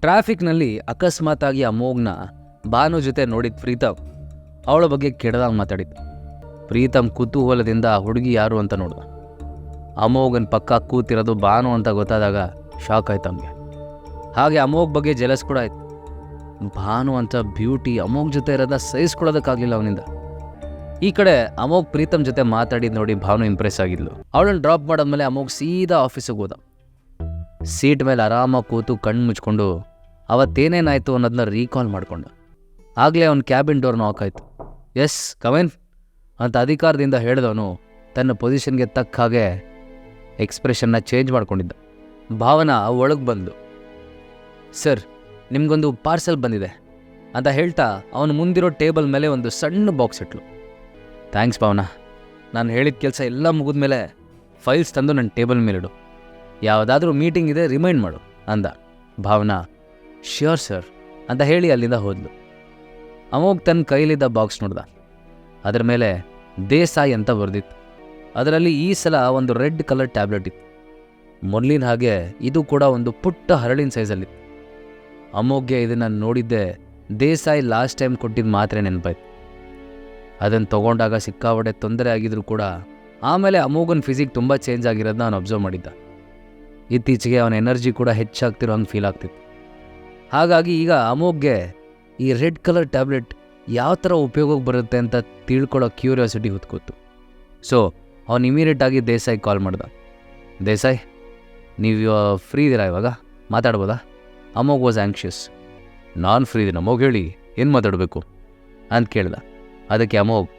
ಟ್ರಾಫಿಕ್ನಲ್ಲಿ ಅಕಸ್ಮಾತಾಗಿ ಅಮೋಘ್ನ ಭಾನು ಜೊತೆ ನೋಡಿದ ಪ್ರೀತಮ್ ಅವಳ ಬಗ್ಗೆ ಕೆಡದಾಗ ಮಾತಾಡಿದ್ದು. ಪ್ರೀತಮ್ ಕುತೂಹಲದಿಂದ ಹುಡುಗಿ ಯಾರು ಅಂತ ನೋಡ್ದ. ಅಮೋಘನ್ ಪಕ್ಕ ಕೂತಿರೋದು ಭಾನು ಅಂತ ಗೊತ್ತಾದಾಗ ಶಾಕ್ ಆಯ್ತು ಅವನಿಗೆ. ಹಾಗೆ ಅಮೋಘ್ ಬಗ್ಗೆ ಜೆಲಸ್ ಕೂಡ ಆಯ್ತು. ಭಾನು ಅಂತ ಬ್ಯೂಟಿ ಅಮೋಘ್ ಜೊತೆ ಇರೋದ ಸಹಿಸ್ಕೊಳ್ಳೋದಕ್ಕಾಗಲಿಲ್ಲ ಅವನಿಂದ. ಈ ಕಡೆ ಅಮೋಘ್ ಪ್ರೀತಮ್ ಜೊತೆ ಮಾತಾಡಿದ್ದು ನೋಡಿ ಭಾನು ಇಂಪ್ರೆಸ್ ಆಗಿದ್ಲು. ಅವಳನ್ನು ಡ್ರಾಪ್ ಮಾಡಾದ್ಮೇಲೆ ಅಮೋಘ್ ಸೀದಾ ಆಫೀಸಿಗೆ ಹೋದ. ಸೀಟ್ ಮೇಲೆ ಆರಾಮಾಗಿ ಕೂತು ಕಣ್ಣು ಮುಚ್ಕೊಂಡು ಅವತ್ತೇನೇನಾಯಿತು ಅನ್ನೋದನ್ನ ರೀಕಾಲ್ ಮಾಡ್ಕೊಂಡು ಆಗಲೇ ಅವನ ಕ್ಯಾಬಿನ್ ಡೋರ್ ನಾಕ್ ಆಯಿತು. ಎಸ್ ಕಮೆನ್ ಅಂತ ಅಧಿಕಾರದಿಂದ ಹೇಳಿದವನು ತನ್ನ ಪೊಸಿಷನ್ಗೆ ತಕ್ಕ ಹಾಗೆ ಎಕ್ಸ್ಪ್ರೆಷನ್ನ ಚೇಂಜ್ ಮಾಡ್ಕೊಂಡಿದ್ದ. ಭಾವನಾ ಒಳಗೆ ಬಂದು, ಸರ್ ನಿಮಗೊಂದು ಪಾರ್ಸೆಲ್ ಬಂದಿದೆ ಅಂತ ಹೇಳ್ತಾ ಅವನು ಮುಂದಿರೋ ಟೇಬಲ್ ಮೇಲೆ ಒಂದು ಸಣ್ಣ ಬಾಕ್ಸ್ ಇಟ್ಲು. ಥ್ಯಾಂಕ್ಸ್ ಭಾವನಾ, ನಾನು ಹೇಳಿದ ಕೆಲಸ ಎಲ್ಲ ಮುಗಿದ್ಮೇಲೆ ಫೈಲ್ಸ್ ತಂದು ನನ್ನ ಟೇಬಲ್ ಮೇಲಿಡು, ಯಾವುದಾದ್ರೂ ಮೀಟಿಂಗ್ ಇದೆ ರಿಮೈಂಡ್ ಮಾಡು ಅಂದ. ಭಾವನಾ ಶ್ಯೂರ್ ಸರ್ ಅಂತ ಹೇಳಿ ಅಲ್ಲಿಂದ ಹೋದ್ಲು. ಅಮೋಘ್ ತನ್ನ ಕೈಲಿದ್ದ ಬಾಕ್ಸ್ ನೋಡ್ದ. ಅದರ ಮೇಲೆ ದೇಸಾಯಿ ಅಂತ ಬರೆದಿತ್ತು. ಅದರಲ್ಲಿ ಈ ಸಲ ಒಂದು ರೆಡ್ ಕಲರ್ ಟ್ಯಾಬ್ಲೆಟ್ ಇತ್ತು. ಮೊದಲಿನ ಹಾಗೆ ಇದು ಕೂಡ ಒಂದು ಪುಟ್ಟ ಹರಳಿನ ಸೈಜಲ್ಲಿತ್ತು. ಅಮೋಘ್ಗೆ ಇದನ್ನು ನೋಡಿದ್ದೆ ದೇಸಾಯಿ ಲಾಸ್ಟ್ ಟೈಮ್ ಕೊಟ್ಟಿದ್ದ ಮಾತ್ರೆ ನೆನಪಾಯ್ತು. ಅದನ್ನು ತೊಗೊಂಡಾಗ ಸಿಕ್ಕಾಪಟ್ಟೆ ತೊಂದರೆ ಆಗಿದ್ರು ಕೂಡ ಆಮೇಲೆ ಅಮೋಘನ್ ಫಿಸಿಕ್ ತುಂಬ ಚೇಂಜ್ ಆಗಿರೋದನ್ನ ಅವನು ಅಬ್ಸರ್ವ್ ಮಾಡಿದ್ದ. ಇತ್ತೀಚೆಗೆ ಅವನ ಎನರ್ಜಿ ಕೂಡ ಹೆಚ್ಚಾಗ್ತಿರೋ ಹಂಗೆ ಫೀಲ್ ಆಗ್ತಿತ್ತು. ಹಾಗಾಗಿ ಈಗ ಅಮೋಘ್ಗೆ ಈ ರೆಡ್ ಕಲರ್ ಟ್ಯಾಬ್ಲೆಟ್ ಯಾವ ಥರ ಉಪಯೋಗಕ್ಕೆ ಬರುತ್ತೆ ಅಂತ ತಿಳ್ಕೊಳ್ಳೋ ಕ್ಯೂರಿಯಾಸಿಟಿ ಹೊತ್ಕೋತು. ಸೊ ಅವನು ಇಮಿಡಿಯೇಟಾಗಿ ದೇಸಾಯಿ ಕಾಲ್ ಮಾಡ್ದ. ದೇಸಾಯಿ ನೀವು ಫ್ರೀ ಇದ್ದೀರಾ ಇವಾಗ, ಮಾತಾಡ್ಬೋದಾ? Amogh was anxious. ನಾನು ಫ್ರೀ ಇದ್ದೀನಿ ಅಮೋಘ್, ಹೇಳಿ ಏನು ಮಾತಾಡಬೇಕು ಅಂತ ಕೇಳ್ದ. ಅದಕ್ಕೆ ಅಮೋಘ್,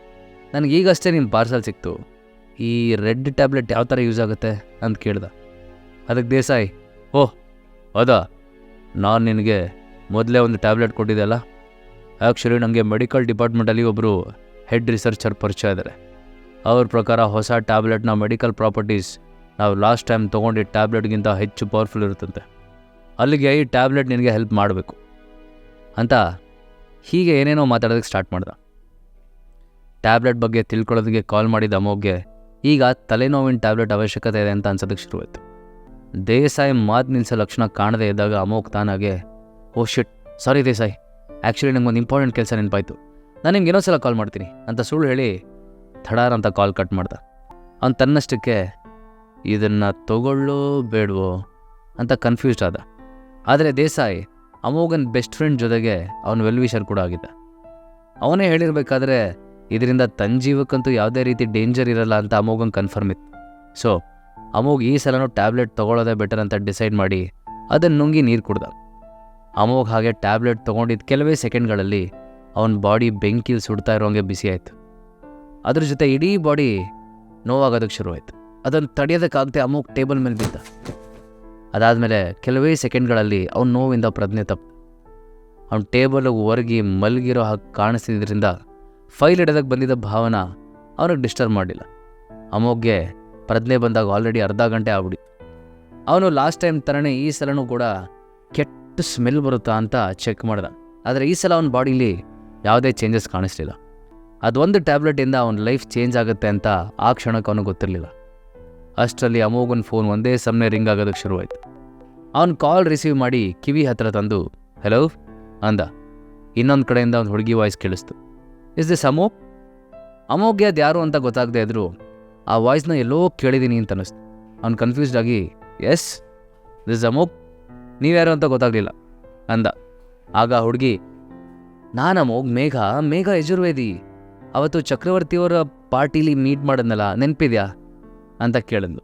ನನಗೀಗಷ್ಟೇ ನಿಮ್ಮ ಪಾರ್ಸಲ್ ಸಿಕ್ತು, ಈ ರೆಡ್ ಟ್ಯಾಬ್ಲೆಟ್ ಯಾವ ಥರ ಯೂಸ್ ಆಗುತ್ತೆ ಅಂತ ಕೇಳ್ದ. ಅದಕ್ಕೆ ದೇಸಾಯಿ, ಓಹ್ ಹೌದಾ, ನಾನು ನಿನಗೆ ಮೊದಲೇ ಒಂದು ಟ್ಯಾಬ್ಲೆಟ್ ಕೊಟ್ಟಿದ್ದೆ ಅಲ್ಲ. ಆ್ಯಕ್ಚುಲಿ ನನಗೆ ಮೆಡಿಕಲ್ ಡಿಪಾರ್ಟ್ಮೆಂಟಲ್ಲಿ ಒಬ್ಬರು ಹೆಡ್ ರಿಸರ್ಚರ್ ಪರಿಚಯ ಇದ್ದಾರೆ. ಅವ್ರ ಪ್ರಕಾರ ಹೊಸ ಟ್ಯಾಬ್ಲೆಟ್ನ ಮೆಡಿಕಲ್ ಪ್ರಾಪರ್ಟೀಸ್ ನಾವು ಲಾಸ್ಟ್ ಟೈಮ್ ತೊಗೊಂಡಿದ್ದ ಟ್ಯಾಬ್ಲೆಟ್ಗಿಂತ ಹೆಚ್ಚು ಪವರ್ಫುಲ್ ಇರುತ್ತಂತೆ. ಅಲ್ಲಿಗೆ ಈ ಟ್ಯಾಬ್ಲೆಟ್ ನಿನಗೆ ಹೆಲ್ಪ್ ಮಾಡಬೇಕು ಅಂತ ಹೀಗೆ ಏನೇನೋ ಮಾತಾಡೋದಕ್ಕೆ ಸ್ಟಾರ್ಟ್ ಮಾಡ್ದ. ಟ್ಯಾಬ್ಲೆಟ್ ಬಗ್ಗೆ ತಿಳ್ಕೊಳ್ಳೋದಕ್ಕೆ ಕಾಲ್ ಮಾಡಿದ ಅಮೋಘ್ಗೆ ಈಗ ತಲೆನೋವಿನ ಟ್ಯಾಬ್ಲೆಟ್ ಅವಶ್ಯಕತೆ ಇದೆ ಅಂತ ಅನ್ಸೋದಕ್ಕೆ ಶುರುವಾಯಿತು. ದೇಸಾಯಿ ಮಾತು ನಿಲ್ಲಿಸೋ ಲಕ್ಷಣ ಕಾಣದೇ ಇದ್ದಾಗ ಅಮೋಘ್ ತಾನಾಗೆ, ಓ ಶಿಟ್ ಸಾರಿ ದೇಸಾಯಿ, ಆ್ಯಕ್ಚುಲಿ ನಂಗೊಂದು ಇಂಪಾರ್ಟೆಂಟ್ ಕೆಲಸ ನೆನಪಾಯಿತು, ನಾನು ನಿಮ್ಗೆ ಇನ್ನೊಂದ್ಸಲ ಕಾಲ್ ಮಾಡ್ತೀನಿ ಅಂತ ಸುಳ್ಳು ಹೇಳಿ ಥಡಾರ್ ಅಂತ ಕಾಲ್ ಕಟ್ ಮಾಡ್ದ. ಅವ್ನು ತನ್ನಷ್ಟಕ್ಕೆ ಇದನ್ನು ತಗೊಳ್ಳೋ ಬೇಡವೋ ಅಂತ ಕನ್ಫ್ಯೂಸ್ಡ್ ಆದ. ಆದರೆ ದೇಸಾಯಿ ಅಮೋಘನ್ ಬೆಸ್ಟ್ ಫ್ರೆಂಡ್ ಜೊತೆಗೆ ಅವನು ವೆಲ್ವಿಷರ್ ಕೂಡ ಆಗಿದ್ದ. ಅವನೇ ಹೇಳಿರಬೇಕಾದ್ರೆ ಇದರಿಂದ ತನ್ನ ಜೀವಕ್ಕಂತೂ ಯಾವುದೇ ರೀತಿ ಡೇಂಜರ್ ಇರಲ್ಲ ಅಂತ ಅಮೋಘನ್ ಕನ್ಫರ್ಮ್ ಇತ್ತು. ಸೊ ಅಮೋಘ್ ಈ ಸಲನೂ ಟ್ಯಾಬ್ಲೆಟ್ ತೊಗೊಳ್ಳೋದೇ ಬೆಟರ್ ಅಂತ ಡಿಸೈಡ್ ಮಾಡಿ ಅದನ್ನು ನುಂಗಿ ನೀರು ಕುಡ್ದ. ಅಮೋಘ್ ಹಾಗೆ ಟ್ಯಾಬ್ಲೆಟ್ ತೊಗೊಂಡಿದ್ದ ಕೆಲವೇ ಸೆಕೆಂಡ್ಗಳಲ್ಲಿ ಅವನ ಬಾಡಿ ಬೆಂಕಿಲಿ ಸುಡ್ತಾ ಇರೋಂಗೆ ಬಿಸಿ ಆಯಿತು. ಅದ್ರ ಜೊತೆ ಇಡೀ ಬಾಡಿ ನೋವಾಗೋದಕ್ಕೆ ಶುರುವಾಯಿತು. ಅದನ್ನು ತಡೆಯೋದಕ್ಕಾಗದೆ ಅಮೋಘ್ ಟೇಬಲ್ ಮೇಲೆ ಬಿದ್ದ. ಅದಾದಮೇಲೆ ಕೆಲವೇ ಸೆಕೆಂಡ್ಗಳಲ್ಲಿ ಅವನ ನೋವಿಂದ ಪ್ರಜ್ಞೆ ತಪ್ಪು. ಅವನ ಟೇಬಲ್ಗೆ ಹೊರಗಿ ಮಲಗಿರೋ ಹಾಗೆ ಕಾಣಿಸ್ತಿದ್ದರಿಂದ ಫೈಲ್ ಹಿಡಿದಕ್ಕೆ ಬಂದಿದ್ದ ಭಾವನಾ ಅವನಿಗೆ ಡಿಸ್ಟರ್ಬ್ ಮಾಡಲಿಲ್ಲ. ಅಮೋಘ್ಗೆ ಪ್ರಜ್ಞೆ ಬಂದಾಗ ಆಲ್ರೆಡಿ ಅರ್ಧ ಗಂಟೆ ಆಗ್ಬಿಡಿ. ಅವನು ಲಾಸ್ಟ್ ಟೈಮ್ ಥರನೇ ಈ ಸಲನೂ ಕೂಡ ಕೆಟ್ಟ ಸ್ಮೆಲ್ ಬರುತ್ತಾ ಅಂತ ಚೆಕ್ ಮಾಡ್ದ. ಆದರೆ ಈ ಸಲ ಅವನ ಬಾಡಿಲಿ ಯಾವುದೇ ಚೇಂಜಸ್ ಕಾಣಿಸ್ಲಿಲ್ಲ. ಅದೊಂದು ಟ್ಯಾಬ್ಲೆಟಿಂದ ಅವನ ಲೈಫ್ ಚೇಂಜ್ ಆಗುತ್ತೆ ಅಂತ ಆ ಕ್ಷಣಕ್ಕೆ ಅವನಿಗೆ ಗೊತ್ತಿರಲಿಲ್ಲ. ಅಷ್ಟರಲ್ಲಿ ಅಮೋಘನ್ ಫೋನ್ ಒಂದೇ ಸಮನೆ ರಿಂಗ್ ಆಗೋದಕ್ಕೆ ಶುರುವಾಯಿತು. ಅವನು ಕಾಲ್ ರಿಸೀವ್ ಮಾಡಿ ಕಿವಿ ಹತ್ರ ತಂದು ಹೆಲೋ ಅಂದ. ಇನ್ನೊಂದು ಕಡೆಯಿಂದ ಒಂದು ಹುಡುಗಿ ವಾಯ್ಸ್ ಕೇಳಿಸ್ತು. Is this Amogh? ಅಮೋಘ್ಗೆ ಅದು ಯಾರು ಅಂತ ಗೊತ್ತಾಗದೇ ಇದ್ರು ಆ ವಾಯ್ಸ್ನ ಎಲ್ಲೋ ಕೇಳಿದ್ದೀನಿ ಅಂತ ಅನ್ನಿಸ್ತು. ಅವ್ನು ಕನ್ಫ್ಯೂಸ್ಡ್ ಆಗಿ ಎಸ್ ದಿಸ್ ಅಮೋಘ್, ನೀವ್ಯಾರು ಅಂತ ಗೊತ್ತಾಗಲಿಲ್ಲ ಅಂದ. ಆಗ ಹುಡುಗಿ, ನಾನು ಅಮೋಘ್, ಮೇಘ ಯಜುರ್ವೇದಿ, ಅವತ್ತು ಚಕ್ರವರ್ತಿಯವರ ಪಾರ್ಟಿಲಿ ಮೀಟ್ ಮಾಡಿದ್ನಲ್ಲ, ನೆನಪಿದ್ಯಾ ಅಂತ ಕೇಳಿದ್ಲು.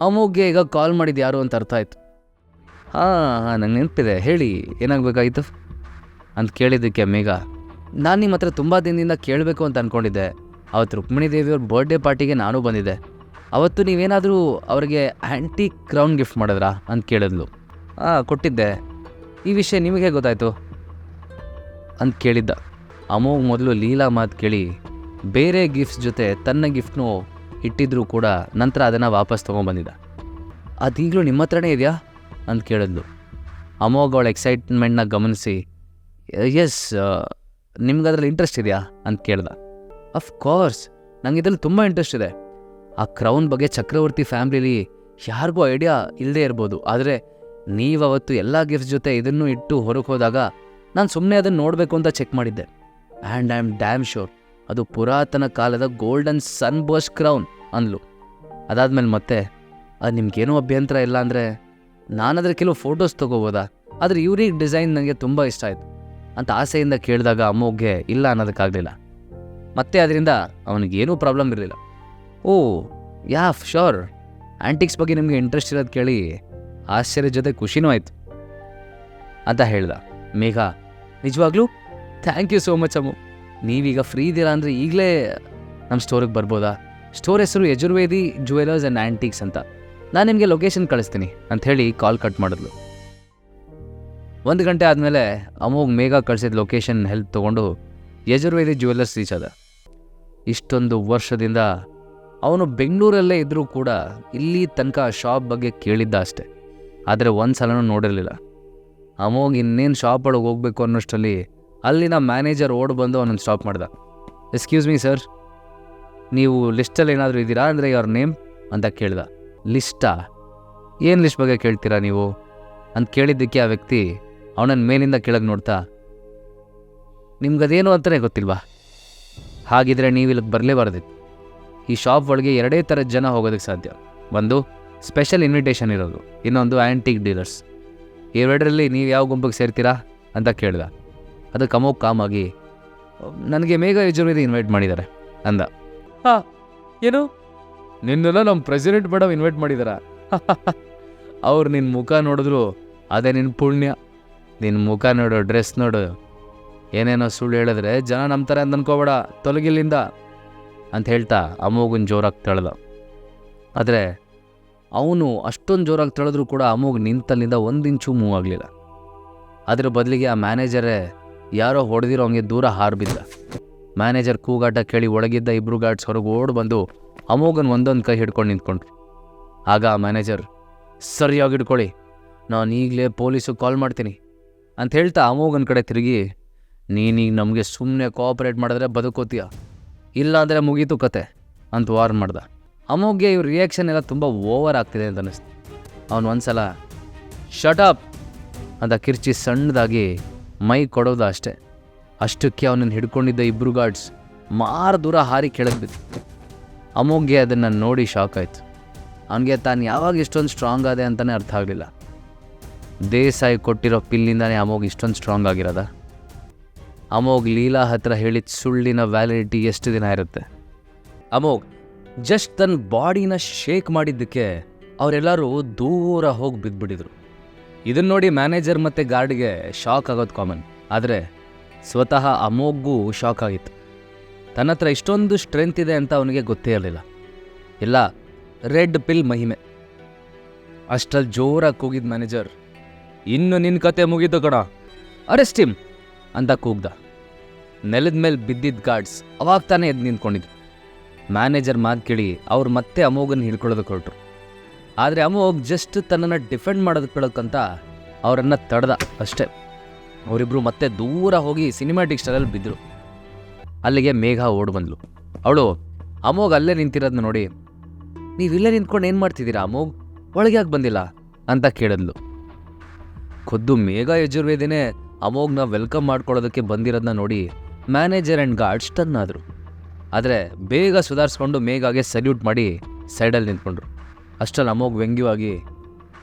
ಅಮೋಘ್ಗೆ ಈಗ ಕಾಲ್ ಮಾಡಿದ್ದು ಯಾರು ಅಂತ ಅರ್ಥ ಆಯಿತು. ಹಾಂ ನಂಗೆ ನೆನಪಿದೆ, ಹೇಳಿ ಏನಾಗಬೇಕಾಗಿತ್ತು ಅಂತ ಕೇಳಿದ್ದಕ್ಕೆ ಮೇಘ, ನಾನು ನಿಮ್ಮ ಹತ್ರ ತುಂಬ ದಿನದಿಂದ ಕೇಳಬೇಕು ಅಂತ ಅಂದ್ಕೊಂಡಿದ್ದೆ. ಅವತ್ತು ರುಕ್ಮಿಣಿ ದೇವಿಯವ್ರ ಬರ್ಡೇ ಪಾರ್ಟಿಗೆ ನಾನು ಬಂದಿದ್ದೆ. ಅವತ್ತು ನೀವೇನಾದರೂ ಅವ್ರಿಗೆ ಆ್ಯಂಟಿ ಕ್ರೌನ್ ಗಿಫ್ಟ್ ಮಾಡಿದ್ರಾ ಅಂತ ಕೇಳಿದ್ಲು. ಕೊಟ್ಟಿದ್ದೆ. ಈ ವಿಷಯ ನಿಮಗೆ ಗೊತ್ತಾಯಿತು ಅಂತ ಕೇಳಿದ್ದ. ಅಮೋಘ್ ಮೊದಲು ಲೀಲಾ ಮಾತು ಕೇಳಿ ಬೇರೆ ಗಿಫ್ಟ್ಸ್ ಜೊತೆ ತನ್ನ ಗಿಫ್ಟ್ನೂ ಇಟ್ಟಿದ್ರೂ ಕೂಡ ನಂತರ ಅದನ್ನು ವಾಪಸ್ ತೊಗೊಂಬಂದಿದ್ದ. ಅದೀಗಲೂ ನಿಮ್ಮ ಹತ್ರನೇ ಇದೆಯಾ ಅಂತ ಕೇಳಿದ್ಲು. ಅಮೋಘ್ ಅವಳ ಎಕ್ಸೈಟ್ಮೆಂಟ್ನ ಗಮನಿಸಿ, ಎಸ್ ನಿಮ್ಗದ್ರಲ್ಲಿ ಇಂಟ್ರೆಸ್ಟ್ ಇದೆಯಾ ಅಂತ ಕೇಳ್ದ. ಅಫ್ಕೋರ್ಸ್ ನಂಗೆ ಇದರಲ್ಲಿ ತುಂಬ ಇಂಟ್ರೆಸ್ಟ್ ಇದೆ. ಆ ಕ್ರೌನ್ ಬಗ್ಗೆ ಚಕ್ರವರ್ತಿ ಫ್ಯಾಮ್ಲಿಲಿ ಯಾರಿಗೂ ಐಡಿಯಾ ಇಲ್ಲದೆ ಇರ್ಬೋದು, ಆದರೆ ನೀವವತ್ತು ಎಲ್ಲ ಗಿಫ್ಟ್ಸ್ ಜೊತೆ ಇದನ್ನು ಇಟ್ಟು ಹೊರಗೆ ಹೋದಾಗ ನಾನು ಸುಮ್ಮನೆ ಅದನ್ನು ನೋಡಬೇಕು ಅಂತ ಚೆಕ್ ಮಾಡಿದ್ದೆ. And I am dam sure ಅದು ಪುರಾತನ ಕಾಲದ ಗೋಲ್ಡನ್ ಸನ್ ಬರ್ಸ್ಟ್ ಕ್ರೌನ್ ಅಂದ್ಲು. ಅದಾದಮೇಲೆ ಮತ್ತೆ ಅದು ನಿಮ್ಗೇನೂ ಅಭ್ಯಂತರ ಇಲ್ಲ ಅಂದರೆ ನಾನದ್ರ ಕೆಲವು ಫೋಟೋಸ್ ತೊಗೋಬೋದಾ, ಆದರೆ ಯೂನಿಕ್ ಡಿಸೈನ್ ನನಗೆ ತುಂಬ ಇಷ್ಟ ಆಯಿತು ಅಂತ ಆಸೆಯಿಂದ ಕೇಳಿದಾಗ ಅಮ್ಮೋಗೆ ಇಲ್ಲ ಅನ್ನೋದಕ್ಕಾಗಲಿಲ್ಲ. ಮತ್ತೆ ಅದರಿಂದ ಅವನಿಗೇನೂ ಪ್ರಾಬ್ಲಮ್ ಇರಲಿಲ್ಲ. ಓ ಯಾ ಶ್ಯೂರ್, ಆ್ಯಂಟಿಕ್ಸ್ ಬಗ್ಗೆ ನಿಮಗೆ ಇಂಟ್ರೆಸ್ಟ್ ಇರೋದು ಕೇಳಿ ಆಶ್ಚರ್ಯದ ಜೊತೆ ಖುಷಿನೂ ಆಯಿತು ಅಂತ ಹೇಳ್ದ. ಮೇಘ ನಿಜವಾಗ್ಲೂ ಥ್ಯಾಂಕ್ ಯು ಸೋ ಮಚ್ ಅಮ್ಮು. ನೀವೀಗ ಫ್ರೀ ಇದ್ದೀರಾ ಅಂದರೆ ಈಗಲೇ ನಮ್ಮ ಸ್ಟೋರಿಗೆ ಬರ್ಬೋದಾ? ಸ್ಟೋರ್ ಹೆಸರು ಯಜುರ್ವೇದಿ ಜುವೆಲರ್ಸ್ ಆ್ಯಂಡ್ ಆ್ಯಂಟಿಕ್ಸ್ ಅಂತ. ನಾನು ನಿಮಗೆ ಲೊಕೇಶನ್ ಕಳಿಸ್ತೀನಿ ಅಂಥೇಳಿ ಕಾಲ್ ಕಟ್ ಮಾಡಿದ್ಲು. 1 ಗಂಟೆ ಆದಮೇಲೆ ಅಮೋಘ್ ಮೇಘ ಕಳಿಸಿದ ಲೊಕೇಶನ್ ಹೆಲ್ಪ್ ತೊಗೊಂಡು ಯಜುರ್ವೇದಿ ಜ್ಯುವೆಲರ್ಸ್ ರೀಚ್ ಆದ. ಇಷ್ಟೊಂದು ವರ್ಷದಿಂದ ಅವನು ಬೆಂಗಳೂರಲ್ಲೇ ಇದ್ದರೂ ಕೂಡ ಇಲ್ಲಿ ತನಕ ಶಾಪ್ ಬಗ್ಗೆ ಕೇಳಿದ್ದ ಅಷ್ಟೆ, ಆದರೆ ಒಂದು ಸಲನೂ ನೋಡಿರಲಿಲ್ಲ. ಅಮೋಘ್ ಇನ್ನೇನು ಶಾಪ್ ಒಳಗೆ ಹೋಗಬೇಕು ಅನ್ನೋಷ್ಟರಲ್ಲಿ ಅಲ್ಲಿನ ಮ್ಯಾನೇಜರ್ ಓಡ್ ಬಂದು ಅವನನ್ನು ಸ್ಟಾಪ್ ಮಾಡ್ದ. ಎಕ್ಸ್ಕ್ಯೂಸ್ ಮೀ ಸರ್, ನೀವು ಲಿಸ್ಟಲ್ಲಿ ಏನಾದರೂ ಇದ್ದೀರಾ ಅಂದರೆ ಯುವರ್ ನೇಮ್ ಅಂತ ಕೇಳ್ದ. ಲಿಸ್ಟಾ? ಏನು ಲಿಸ್ಟ್ ಬಗ್ಗೆ ಕೇಳ್ತೀರಾ ನೀವು ಅಂತ ಕೇಳಿದ್ದಕ್ಕೆ ಆ ವ್ಯಕ್ತಿ ಅವನನ್ನು ಮೇಲಿಂದ ಕೆಳಗೆ ನೋಡ್ತಾ, ನಿಮ್ಗದೇನು ಅಂತಲೇ ಗೊತ್ತಿಲ್ವಾ? ಹಾಗಿದ್ರೆ ನೀವು ಇಲ್ಲಿಗೆ ಬರಲೇಬಾರ್ದಿತ್ತು. ಈ ಶಾಪ್ ಒಳಗೆ 2 ಥರದ ಜನ ಹೋಗೋದಕ್ಕೆ ಸಾಧ್ಯ. ಒಂದು ಸ್ಪೆಷಲ್ ಇನ್ವಿಟೇಷನ್ ಇರೋದು, ಇನ್ನೊಂದು ಆ್ಯಂಟಿಕ್ ಡೀಲರ್ಸ್. ಇವೆರಡರಲ್ಲಿ ನೀವು ಯಾವ ಗುಂಪಿಗೆ ಸೇರ್ತೀರಾ ಅಂತ ಕೇಳ್ದ. ಅದಕ್ಕೆ ಅಮೋಘ್ ಕಾಮಾಗಿ, ನನಗೆ ಮೇಘ ಯಜುರ್ವೇದಿ ಇನ್ವೈಟ್ ಮಾಡಿದ್ದಾರೆ ಅಂದ. ಹಾಂ, ಏನು ನಿನ್ನೆಲ್ಲ ನಮ್ಮ ಪ್ರೆಸಿಡೆಂಟ್ ಮೇಡಮ್ ಇನ್ವೈಟ್ ಮಾಡಿದಾರ? ಅವ್ರು ನಿನ್ನ ಮುಖ ನೋಡಿದ್ರು ಅದೇ ನಿನ್ನ ಪುಣ್ಯ. ನಿನ್ನ ಮುಖ ನೋಡು, ಡ್ರೆಸ್ ನೋಡು, ಏನೇನೋ ಸುಳ್ಳು ಹೇಳಿದ್ರೆ ಜನ ನಂಬ್ತಾರೆ ಅಂತ ಅನ್ಕೋಬೇಡ, ತೊಲಗಿಲ್ಲಿಂದ ಅಂತ ಹೇಳ್ತಾ ಅಮೋಘನ್ ಜೋರಾಗಿ ತಳ್ದ. ಆದರೆ ಅವನು ಅಷ್ಟೊಂದು ಜೋರಾಗಿ ತಳೆದ್ರೂ ಕೂಡ ಅಮೋಘ್ ನಿಂತಲ್ಲಿಂದ 1 ಇಂಚು ಮೂವ್ ಆಗಲಿಲ್ಲ. ಅದರ ಬದಲಿಗೆ ಆ ಮ್ಯಾನೇಜರೇ ಯಾರೋ ಹೊಡೆದಿರೋ ಹಂಗೆ ದೂರ ಹಾರಿಬಿದ್ದ. ಮ್ಯಾನೇಜರ್ ಕೂಗಾಟ ಕೇಳಿ ಒಳಗಿದ್ದ 2 ಗಾರ್ಡ್ಸ್ ಹೊರಗೆ ಓಡ್ ಬಂದು ಅಮೋಘನ್ ಒಂದೊಂದು ಕೈ ಹಿಡ್ಕೊಂಡು ನಿಂತ್ಕೊಂಡ್ರು. ಆಗ ಆ ಮ್ಯಾನೇಜರ್, ಸರಿಯಾಗಿ ಹಿಡ್ಕೊಳ್ಳಿ, ನಾನು ಈಗಲೇ ಪೊಲೀಸಿಗೆ ಕಾಲ್ ಮಾಡ್ತೀನಿ ಅಂತ ಹೇಳ್ತಾ ಅಮೋಘನ್ ಕಡೆ ತಿರುಗಿ, ನೀನೀಗ ನಮಗೆ ಸುಮ್ಮನೆ ಕೋಆಪ್ರೇಟ್ ಮಾಡಿದ್ರೆ ಬದುಕೋತೀಯ, ಇಲ್ಲಾಂದರೆ ಮುಗೀತು ಕತೆ ಅಂತ ವಾರ್ನ್ ಮಾಡ್ದ. ಅಮೋಘ್ಗೆ ಇವ್ರ ರಿಯಾಕ್ಷನ್ ಎಲ್ಲ ತುಂಬ ಓವರ್ ಆಗ್ತಿದೆ ಅಂತ ಅನ್ನಿಸ್ತು. ಅವನು ಒಂದ್ಸಲ ಶಟ್ ಅಪ್ ಅಂತ ಕಿರ್ಚಿ ಸಣ್ಣದಾಗಿ ಮೈ ಕೊಡೋದು ಅಷ್ಟೆ. ಅಷ್ಟಕ್ಕೆ ಅವನನ್ನು ಹಿಡ್ಕೊಂಡಿದ್ದ 2 ಗಾರ್ಡ್ಸ್ ಮಾರು ದೂರ ಹಾರಿ ಕೆಳಗೆ ಬಿತ್ತು. ಅಮೋಘ್ಗೆ ಅದನ್ನು ನೋಡಿ ಶಾಕ್ ಆಯಿತು. ಅವನಿಗೆ ತಾನು ಯಾವಾಗ ಇಷ್ಟೊಂದು ಸ್ಟ್ರಾಂಗ್ ಆದೆ ಅಂತಲೇ ಅರ್ಥ ಆಗಲಿಲ್ಲ. ದೇಸಾಯಿ ಕೊಟ್ಟಿರೋ ಪಿಲ್ಲಿಂದಾನೇ ಅಮೋಘ್ ಇಷ್ಟೊಂದು ಸ್ಟ್ರಾಂಗ್ ಆಗಿರೋದ? ಅಮೋಘ್ ಲೀಲಾ ಹತ್ರ ಹೇಳಿದ ಸುಳ್ಳಿನ ವ್ಯಾಲಿಡಿಟಿ ಎಷ್ಟು ದಿನ ಇರುತ್ತೆ? ಅಮೋಘ್ ಜಸ್ಟ್ ತನ್ನ ಬಾಡಿನ ಶೇಕ್ ಮಾಡಿದ್ದಕ್ಕೆ ಅವರೆಲ್ಲರೂ ದೂರ ಹೋಗಿ ಬಿದ್ದುಬಿಟ್ಟಿದ್ರು. ಇದನ್ನು ನೋಡಿ ಮ್ಯಾನೇಜರ್ ಮತ್ತು ಗಾರ್ಡ್ಗೆ ಶಾಕ್ ಆಗೋದು ಕಾಮನ್, ಆದರೆ ಸ್ವತಃ ಅಮೋಘ್ಗೂ ಶಾಕ್ ಆಗಿತ್ತು. ತನ್ನ ಹತ್ರ ಇಷ್ಟೊಂದು ಸ್ಟ್ರೆಂತ್ ಇದೆ ಅಂತ ಅವನಿಗೆ ಗೊತ್ತೇ ಇರಲಿಲ್ಲ. ಇಲ್ಲ, ರೆಡ್ ಪಿಲ್ ಮಹಿಮೆ. ಅಷ್ಟಲ್ಲಿ ಜೋರಾಗಿ ಕೂಗಿದ ಮ್ಯಾನೇಜರ್, ಇನ್ನು ನಿನ್ನ ಕತೆ ಮುಗೀತು ಕಣ, ಅರೆಸ್ಟ್ ಹಿಮ್ ಅಂತ ಕೂಗ್ದ. ನೆಲದ ಮೇಲೆ ಬಿದ್ದಿದ್ದ ಗಾರ್ಡ್ಸ್ ಅವಾಗ ತಾನೇ ಎದ್ದು ನಿಂತ್ಕೊಂಡಿದ್ರು. ಮ್ಯಾನೇಜರ್ ಮಾತು ಕೇಳಿ ಅವ್ರು ಮತ್ತೆ ಅಮೋಘನ್ ಹಿಡ್ಕೊಳ್ಳೋದಕ್ಕೆ ಹೊರಟರು. ಆದರೆ ಅಮೋಘ್ ಜಸ್ಟ್ ತನ್ನನ್ನು ಡಿಫೆಂಡ್ ಮಾಡೋದಕ್ಕಂತ ಅವರನ್ನು ತಡೆದ ಅಷ್ಟೇ. ಅವರಿಬ್ಬರು ಮತ್ತೆ ದೂರ ಹೋಗಿ ಸಿನಿಮ್ಯಾಟಿಕ್ ಸ್ಟೈಲಲ್ಲಿ ಬಿದ್ದರು. ಅಲ್ಲಿಗೆ ಮೇಘ ಓಡ್ ಬಂದ್ಲು. ಅವಳು ಅಮೋಘ್ ಅಲ್ಲೇ ನಿಂತಿರೋದನ್ನ ನೋಡಿ, ನೀವಿಲ್ಲೇ ನಿಂತ್ಕೊಂಡು ಏನು ಮಾಡ್ತಿದ್ದೀರಾ ಅಮೋಘ್, ಒಳಗೆ ಯಾಕೆ ಬಂದಿಲ್ಲ ಅಂತ ಕೇಳಿದ್ಲು. ಖುದ್ದು ಮೇಘ ಯಜುರ್ವೇದಿನೇ ಅಮೋಘ್ನ ವೆಲ್ಕಮ್ ಮಾಡ್ಕೊಳ್ಳೋದಕ್ಕೆ ಬಂದಿರೋದನ್ನ ನೋಡಿ ಮ್ಯಾನೇಜರ್ ಆ್ಯಂಡ್ ಗಾರ್ಡ್ಸ್ ಟರ್ನ್ ಆದರು. ಆದರೆ ಬೇಗ ಸುಧಾರಿಸ್ಕೊಂಡು ಮೇಘಾಗೆ ಸಲ್ಯೂಟ್ ಮಾಡಿ ಸೈಡಲ್ಲಿ ನಿಂತ್ಕೊಂಡ್ರು. ಅಷ್ಟರಲ್ಲಿ ಅಮೋಘ್ ವ್ಯಂಗ್ಯವಾಗಿ,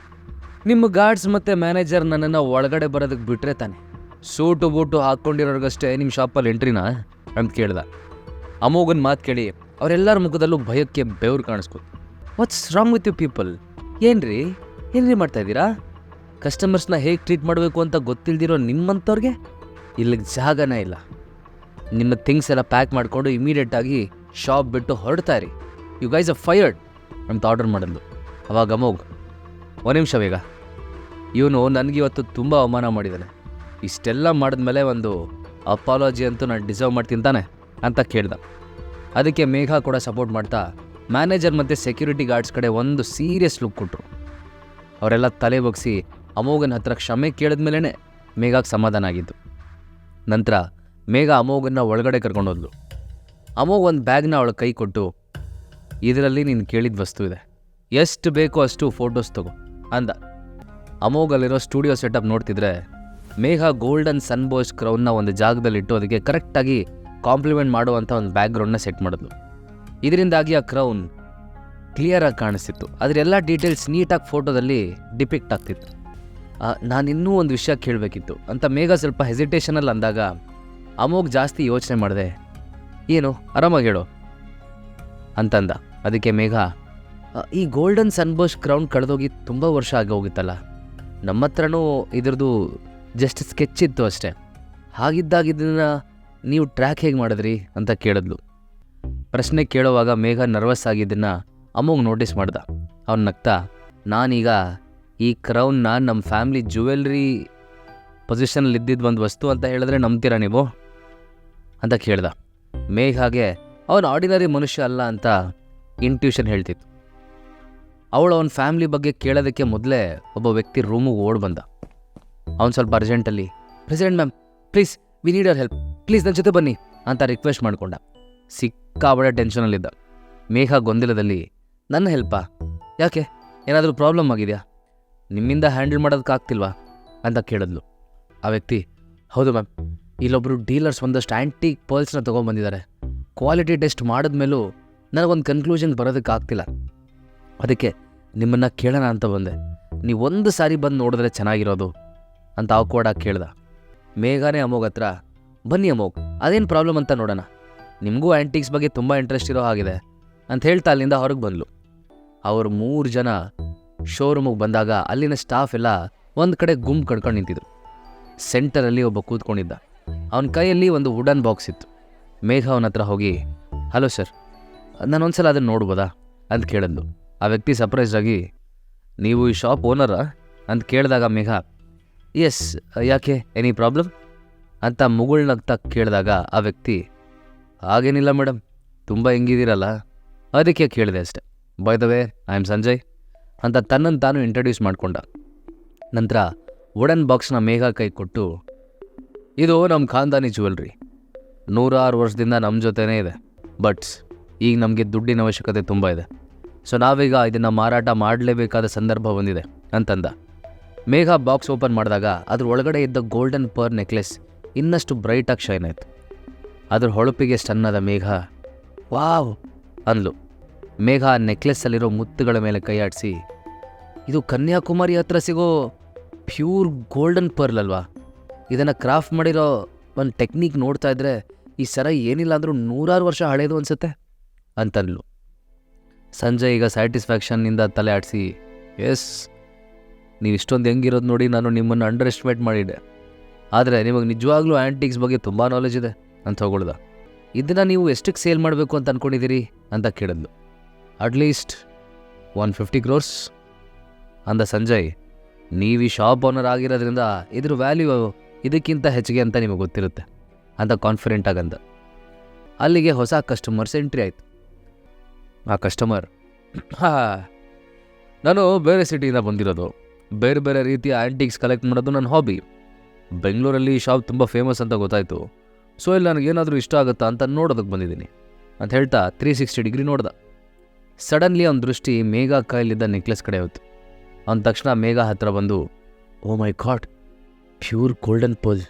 ನಿಮ್ಮ ಗಾರ್ಡ್ಸ್ ಮತ್ತು ಮ್ಯಾನೇಜರ್ ನನ್ನನ್ನು ಒಳಗಡೆ ಬರೋದಕ್ಕೆ ಬಿಟ್ಟರೆ ತಾನೆ, ಸೂಟು ಬೂಟು ಹಾಕ್ಕೊಂಡಿರೋರ್ಗಷ್ಟೇ ನಿಮ್ಮ ಶಾಪಲ್ಲಿ ಎಂಟ್ರಿನಾ ಅಂತ ಕೇಳ್ದ. ಅಮೋಘನ್ ಮಾತು ಕೇಳಿ ಅವರೆಲ್ಲರ ಮುಖದಲ್ಲೂ ಭಯಕ್ಕೆ ಬೆವರು ಕಾಣಿಸ್ಕೊತು. What's wrong with you people? ಏನ್ರಿ ಮಾಡ್ತಾಯಿದ್ದೀರಾ? ಕಸ್ಟಮರ್ಸ್ನ ಹೇಗೆ ಟ್ರೀಟ್ ಮಾಡಬೇಕು ಅಂತ ಗೊತ್ತಿಲ್ದಿರೋ ನಿಮ್ಮಂಥವ್ರಿಗೆ ಇಲ್ಲಿಗೆ ಜಾಗನೇ ಇಲ್ಲ. ನಿಮ್ಮ ಥಿಂಗ್ಸ್ ಎಲ್ಲ ಪ್ಯಾಕ್ ಮಾಡಿಕೊಂಡು ಇಮಿಡಿಯೇಟಾಗಿ ಶಾಪ್ ಬಿಟ್ಟು ಹೊರಡ್ತಾ ಇರಿ, ಯು ಗೈಸ್ ಆರ್ ಫೈರ್ಡ್ ಅಂತ ಆರ್ಡರ್ ಮಾಡಿದ್ಲು. ಅವಾಗ ಅಮೋಘ್, 1 ನಿಮಿಷ ಬೇಗ, ಇವನು ನನಗಿವತ್ತು ತುಂಬ ಅವಮಾನ ಮಾಡಿದ್ದಾನೆ, ಇಷ್ಟೆಲ್ಲ ಮಾಡಿದ್ಮೇಲೆ ಒಂದು ಅಪಾಲಜಿ ಅಂತೂ ನಾನು ಡಿಸರ್ವ್ ಮಾಡ್ತೀನಿ ತಾನೆ ಅಂತ ಕೇಳ್ದ. ಅದಕ್ಕೆ ಮೇಘ ಕೂಡ ಸಪೋರ್ಟ್ ಮಾಡ್ತಾ ಮ್ಯಾನೇಜರ್ ಮತ್ತು ಸೆಕ್ಯೂರಿಟಿ ಗಾರ್ಡ್ಸ್ ಕಡೆ ಒಂದು ಸೀರಿಯಸ್ ಲುಕ್ ಕೊಟ್ಟರು. ಅವರೆಲ್ಲ ತಲೆ ಬಗ್ಸಿ ಅಮೋಘನ ಹತ್ರ ಕ್ಷಮೆ ಕೇಳಿದ್ಮೇಲೆ ಮೇಘಾಗೆ ಸಮಾಧಾನ ಆಗಿದ್ದು. ನಂತರ ಮೇಘ ಅಮೋಘನ್ನ ಒಳಗಡೆ ಕರ್ಕೊಂಡೋದ್ಲು. ಅಮೋಘ್ ಒಂದು ಬ್ಯಾಗ್ನ ಅವಳ ಕೈ ಕೊಟ್ಟು, ಇದರಲ್ಲಿ ನೀನು ಕೇಳಿದ ವಸ್ತು ಇದೆ, ಎಷ್ಟು ಬೇಕೋ ಅಷ್ಟು ಫೋಟೋಸ್ ತಗೋ ಅಂದ. ಅಮೋಗಲ್ಲಿರೋ ಸ್ಟುಡಿಯೋ ಸೆಟಪ್ ನೋಡ್ತಿದ್ರೆ ಮೇಘ ಗೋಲ್ಡನ್ ಸನ್ಬೋಸ್ ಕ್ರೌನ್ನ ಒಂದು ಜಾಗದಲ್ಲಿಟ್ಟು ಅದಕ್ಕೆ ಕರೆಕ್ಟಾಗಿ ಕಾಂಪ್ಲಿಮೆಂಟ್ ಮಾಡುವಂಥ ಒಂದು ಬ್ಯಾಕ್ಗ್ರೌಂಡ್ನ ಸೆಟ್ ಮಾಡಿದ್ಲು. ಇದರಿಂದಾಗಿ ಆ ಕ್ರೌನ್ ಕ್ಲಿಯರಾಗಿ ಕಾಣಿಸ್ತಿತ್ತು. ಅದರ ಎಲ್ಲ ಡೀಟೇಲ್ಸ್ ನೀಟಾಗಿ ಫೋಟೋದಲ್ಲಿ ಡಿಪಿಕ್ಟ್ ಆಗ್ತಿತ್ತು. ನಾನಿನ್ನೂ ಒಂದು ವಿಷಯ ಕೇಳಬೇಕಿತ್ತು ಅಂತ ಮೇಘ ಸ್ವಲ್ಪ ಹೆಸಿಟೇಷನಲ್ಲಿ ಅಂದಾಗ ಅಮೋಘ್ ಜಾಸ್ತಿ ಯೋಚನೆ ಮಾಡಿದೆ. ಏನು ಆರಾಮಾಗಿ ಹೇಳು ಅಂತಂದ. ಅದಕ್ಕೆ ಮೇಘ, ಈ ಗೋಲ್ಡನ್ ಸನ್ಬೋಸ್ ಕ್ರೌನ್ ಕಳೆದೋಗಿ ತುಂಬ ವರ್ಷ ಆಗಿ ಹೋಗಿತ್ತಲ್ಲ, ನಮ್ಮ ಹತ್ರನೂ ಇದ್ರದ್ದು ಜಸ್ಟ್ ಸ್ಕೆಚ್ ಇತ್ತು ಅಷ್ಟೇ. ಹಾಗಿದ್ದಾಗ ಇದನ್ನು ನೀವು ಟ್ರ್ಯಾಕ್ ಹೇಗೆ ಮಾಡಿದ್ರಿ ಅಂತ ಕೇಳಿದ್ಲು. ಪ್ರಶ್ನೆ ಕೇಳುವಾಗ ಮೇಘ ನರ್ವಸ್ ಆಗಿದ್ದನ್ನು ಅಮೋಘ್ ನೋಟಿಸ್ ಮಾಡ್ದ. ಅವ್ನು ನಗ್ತಾ, ನಾನೀಗ ಈ ಕ್ರೌನ್ನ ನಮ್ಮ ಫ್ಯಾಮ್ಲಿ ಜ್ಯುವೆಲ್ರಿ ಪೊಸಿಷನಲ್ಲಿ ಇದ್ದಿದ್ದು ಒಂದು ವಸ್ತು ಅಂತ ಹೇಳಿದ್ರೆ ನಂಬ್ತೀರಾ ನೀವು ಅಂತ ಕೇಳ್ದ. ಮೇಘಾಗೆ ಅವನು ಆರ್ಡಿನರಿ ಮನುಷ್ಯ ಅಲ್ಲ ಅಂತ ಇಂಟ್ಯೂಷನ್ ಹೇಳ್ತಿತ್ತು. ಅವಳು ಅವನ ಫ್ಯಾಮ್ಲಿ ಬಗ್ಗೆ ಕೇಳೋದಕ್ಕೆ ಮೊದಲೇ ಒಬ್ಬ ವ್ಯಕ್ತಿ ರೂಮಿಗೆ ಓಡ್ ಬಂದ. ಅವನು ಸ್ವಲ್ಪ ಅರ್ಜೆಂಟಲ್ಲಿ, president ma'am please we need our help, please ನನ್ನ ಜೊತೆ ಬನ್ನಿ ಅಂತ ರಿಕ್ವೆಸ್ಟ್ ಮಾಡ್ಕೊಂಡ. ಸಿಕ್ಕಾಬಡೆ ಟೆನ್ಷನಲ್ಲಿದ್ದ. ಮೇಘ ಗೊಂದಲದಲ್ಲಿ, ನನ್ನ ಹೆಲ್ಪಾ, ಯಾಕೆ ಏನಾದರೂ ಪ್ರಾಬ್ಲಮ್ ಆಗಿದೆಯಾ, ನಿಮ್ಮಿಂದ ಹ್ಯಾಂಡಲ್ ಮಾಡೋದಕ್ಕಾಗ್ತಿಲ್ವಾ ಅಂತ ಕೇಳಿದ್ಲು. ಆ ವ್ಯಕ್ತಿ, ಹೌದು ಮ್ಯಾಮ್, ಇಲ್ಲೊಬ್ಬರು ಡೀಲರ್ಸ್ ಒಂದಷ್ಟು ಆ್ಯಂಟಿಕ್ ಪರ್ಲ್ಸ್ನ ತೊಗೊಂಡ್ಬಂದಿದ್ದಾರೆ. ಕ್ವಾಲಿಟಿ ಟೆಸ್ಟ್ ಮಾಡಿದ್ಮೇಲೂ ನನಗೊಂದು ಕನ್ಕ್ಲೂಷನ್ ಬರೋದಕ್ಕಾಗ್ತಿಲ್ಲ. ಅದಕ್ಕೆ ನಿಮ್ಮನ್ನು ಕೇಳೋಣ ಅಂತ ಬಂದೆ. ನೀವು ಒಂದು ಸಾರಿ ಬಂದು ನೋಡಿದ್ರೆ ಚೆನ್ನಾಗಿರೋದು ಅಂತ ಆಕ್ವರ್ಡಾಗಿ ಕೇಳ್ದ. ಮೇಘಾನೇ ಅಮೋಘ್ ಹತ್ರ, ಬನ್ನಿ ಅಮೋಘ್, ಅದೇನು ಪ್ರಾಬ್ಲಮ್ ಅಂತ ನೋಡೋಣ, ನಿಮಗೂ ಆ್ಯಂಟಿಕ್ಸ್ ಬಗ್ಗೆ ತುಂಬ ಇಂಟ್ರೆಸ್ಟ್ ಇರೋ ಆಗಿದೆ ಅಂತ ಹೇಳ್ತಾ ಅಲ್ಲಿಂದ ಹೊರಗೆ ಬಂದ್ಲು. ಅವರು 3 ಜನ ಶೋರೂಮಿಗೆ ಬಂದಾಗ ಅಲ್ಲಿನ ಸ್ಟಾಫ್ ಎಲ್ಲ ಒಂದು ಕಡೆ ಗುಂಪು ಕಡ್ಕೊಂಡು ನಿಂತಿದ್ರು. ಸೆಂಟರಲ್ಲಿ ಒಬ್ಬ ಕೂತ್ಕೊಂಡಿದ್ದ. ಅವನ ಕೈಯಲ್ಲಿ ಒಂದು ವುಡನ್ ಬಾಕ್ಸ್ ಇತ್ತು. ಮೇಘ ಅವನ ಹತ್ರ ಹೋಗಿ, ಹಲೋ ಸರ್, ನಾನೊಂದ್ಸಲ ಅದನ್ನು ನೋಡ್ಬೋದಾ ಅಂತ ಕೇಳಿದ್ಲು. ಆ ವ್ಯಕ್ತಿ ಸರ್ಪ್ರೈಸ್ ಆಗಿ, ನೀವು ಈ ಶಾಪ್ ಓನರಾ ಅಂತ ಕೇಳಿದಾಗ ಮೇಘ, ಎಸ್, ಯಾಕೆ ಎನಿ ಪ್ರಾಬ್ಲಮ್ ಅಂತ ಮುಗುಳ್ನಗ್ತಾ ಕೇಳಿದಾಗ ಆ ವ್ಯಕ್ತಿ, ಹಾಗೇನಿಲ್ಲ ಮೇಡಮ್, ತುಂಬ ಹೆಂಗಿದ್ದೀರಲ್ಲ ಅದಕ್ಕೆ ಕೇಳಿದೆ ಅಷ್ಟೆ. By the way I am Sanjay ಅಂತ ತನ್ನನ್ನು ತಾನು ಇಂಟ್ರಡ್ಯೂಸ್ ಮಾಡಿಕೊಂಡ. ನಂತರ ವುಡನ್ ಬಾಕ್ಸ್ನ ಮೇಘ ಕೈ ಕೊಟ್ಟು, ಇದು ನಮ್ಮ ಖಾನ್ದಾನಿ ಜ್ಯುವೆಲ್ರಿ, 100 ವರ್ಷದಿಂದ ನಮ್ಮ ಜೊತೆನೇ ಇದೆ. ಬಟ್ ಈಗ ನಮಗೆ ದುಡ್ಡಿನ ಅವಶ್ಯಕತೆ ತುಂಬ ಇದೆ, ಸೊ ನಾವೀಗ ಇದನ್ನು ಮಾರಾಟ ಮಾಡಲೇಬೇಕಾದ ಸಂದರ್ಭ ಬಂದಿದೆ ಅಂತಂದ. ಮೇಘ ಬಾಕ್ಸ್ ಓಪನ್ ಮಾಡಿದಾಗ ಅದ್ರ ಒಳಗಡೆ ಇದ್ದ ಗೋಲ್ಡನ್ ಪರ್ ನೆಕ್ಲೆಸ್ ಇನ್ನಷ್ಟು ಬ್ರೈಟಾಗಿ ಶೈನ್ ಆಯಿತು. ಅದ್ರ ಹೊಳಪಿಗೆ ಸ್ಟನ್ನಾದ ಮೇಘ, ವಾವ್ ಅಂದ್ಲು. ಮೇಘ ಆ ನೆಕ್ಲೆಸ್ಸಲ್ಲಿರೋ ಮುತ್ತುಗಳ ಮೇಲೆ ಕೈ ಆಡಿಸಿ, ಇದು ಕನ್ಯಾಕುಮಾರಿ ಹತ್ರ ಸಿಗೋ ಪ್ಯೂರ್ ಗೋಲ್ಡನ್ ಪರ್ಲ್ ಅಲ್ವಾ, ಇದನ್ನು ಕ್ರಾಫ್ಟ್ ಮಾಡಿರೋ ಒಂದು ಟೆಕ್ನಿಕ್ ನೋಡ್ತಾ ಇದ್ರೆ ಈ ಸರ ಏನಿಲ್ಲ ಅಂದರೂ 100 ವರ್ಷ ಹಳೇದು ಅನಿಸುತ್ತೆ ಅಂತಂದ್ಲು. ಸಂಜಯ್ ಈಗ ಸ್ಯಾಟಿಸ್ಫ್ಯಾಕ್ಷನ್ನಿಂದ ತಲೆ ಆಡಿಸಿ, ಎಸ್, ನೀವು ಇಷ್ಟೊಂದು ಹೆಂಗಿರೋದು ನೋಡಿ ನಾನು ನಿಮ್ಮನ್ನು ಅಂಡರ್ ಎಸ್ಟಿಮೇಟ್ ಮಾಡಿದ್ದೆ, ಆದರೆ ನಿಮಗೆ ನಿಜವಾಗ್ಲೂ ಆ್ಯಂಟಿಕ್ಸ್ ಬಗ್ಗೆ ತುಂಬ ನಾಲೆಜ್ ಇದೆ ಅಂತ ಹೊಗಳ್ದ. ಇದನ್ನು ನೀವು ಎಷ್ಟಕ್ಕೆ ಸೇಲ್ ಮಾಡಬೇಕು ಅಂತ ಅಂದ್ಕೊಂಡಿದ್ದೀರಿ ಅಂತ ಕೇಳಿದ್ಲು. ಅಟ್ಲೀಸ್ಟ್ 150 crores ಅಂದ ಸಂಜಯ್. ನೀವು ಈ ಶಾಪ್ ಓನರ್ ಆಗಿರೋದ್ರಿಂದ ಇದ್ರ ವ್ಯಾಲ್ಯೂ ಇದಕ್ಕಿಂತ ಹೆಚ್ಚಿಗೆ ಅಂತ ನಿಮಗೆ ಗೊತ್ತಿರುತ್ತೆ ಅಂತ ಕಾನ್ಫಿಡೆಂಟ್ ಆಗಂದ. ಅಲ್ಲಿಗೆ ಹೊಸ ಕಸ್ಟಮರ್ಸ್ ಎಂಟ್ರಿ ಆಯಿತು. ಆ ಕಸ್ಟಮರ್, ನಾನು ಬೇರೆ ಸಿಟಿಯಿಂದ ಬಂದಿರೋದು, ಬೇರೆ ಬೇರೆ ರೀತಿಯ ಆ್ಯಂಟಿಕ್ಸ್ ಕಲೆಕ್ಟ್ ಮಾಡೋದು ನನ್ನ ಹಾಬಿ. ಬೆಂಗಳೂರಲ್ಲಿ ಈ ಶಾಪ್ ತುಂಬ ಫೇಮಸ್ ಅಂತ ಗೊತ್ತಾಯಿತು, ಸೊ ಇಲ್ಲಿ ನನಗೇನಾದರೂ ಇಷ್ಟ ಆಗುತ್ತಾ ಅಂತ ನೋಡೋದಕ್ಕೆ ಬಂದಿದ್ದೀನಿ ಅಂತ ಹೇಳ್ತಾ 360 ಡಿಗ್ರಿ ನೋಡ್ದ. ಸಡನ್ಲಿ ಅವನ ದೃಷ್ಟಿ ಮೇಘ ಕೈಲಿದ್ದ ನೆಕ್ಲೆಸ್ ಕಡೆ ಹೋಯ್ತು. ಅವನ ತಕ್ಷಣ ಮೇಘ ಹತ್ರ ಬಂದು, oh my god, pure golden pearl,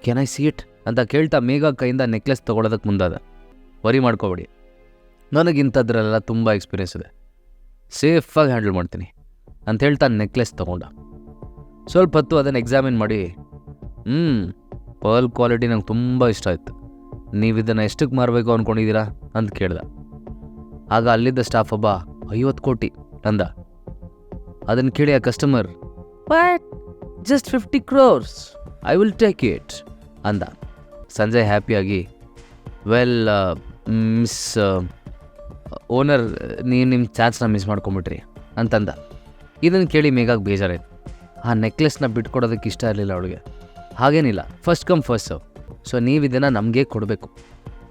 can I see it ಅಂತ ಕೇಳ್ತಾ ಮೇಘ ಕೈಯಿಂದ ನೆಕ್ಲೆಸ್ ತೊಗೊಳೋದಕ್ಕೆ ಮುಂದಾದ. ವರಿ ಮಾಡ್ಕೋಬೇಡಿ, ನನಗಿಂಥದ್ರಲ್ಲೆಲ್ಲ ತುಂಬ ಎಕ್ಸ್ಪೀರಿಯನ್ಸ್ ಇದೆ, ಸೇಫಾಗಿ ಹ್ಯಾಂಡಲ್ ಮಾಡ್ತೀನಿ ಅಂತ ಹೇಳ್ತಾ ನೆಕ್ಲೆಸ್ ತೊಗೊಂಡ. ಸ್ವಲ್ಪ ಹೊತ್ತು ಅದನ್ನು ಎಕ್ಸಾಮಿನ್ ಮಾಡಿ, ಪರ್ಲ್ ಕ್ವಾಲಿಟಿ ನಂಗೆ ತುಂಬ ಇಷ್ಟ ಆಯಿತು, ನೀವು ಇದನ್ನು ಎಷ್ಟಕ್ಕೆ ಮಾರಬೇಕು ಅಂದ್ಕೊಂಡಿದ್ದೀರಾ ಅಂತ ಕೇಳ್ದ. ಆಗ ಅಲ್ಲಿದ್ದ ಸ್ಟಾಫ್ ಒಬ್ಬ 50 ಕೋಟಿ ಅಂದ. ಅದನ್ನು ಕೇಳಿ ಆ customer, but just 50 crores, I will take it ಅಂದ. ಸಂಜಯ್ ಹ್ಯಾಪಿಯಾಗಿ, ವೆಲ್ ಮಿಸ್ ಓನರ್, ನೀವು ನಿಮ್ಮ ಚಾನ್ಸ್ನ ಮಿಸ್ ಮಾಡ್ಕೊಂಬಿಟ್ರಿ ಅಂತಂದ. ಇದನ್ನು ಕೇಳಿ ಮೇಘಾಗೆ ಬೇಜಾರಾಯ್ತು. ಆ ನೆಕ್ಲೆಸ್ನ ಬಿಟ್ಕೊಡೋದಕ್ಕೆ ಇಷ್ಟ ಇರಲಿಲ್ಲ ಅವಳಿಗೆ. ಹಾಗೇನಿಲ್ಲ, first come first serve, so ನೀವು ಇದನ್ನು ನಮಗೆ ಕೊಡಬೇಕು,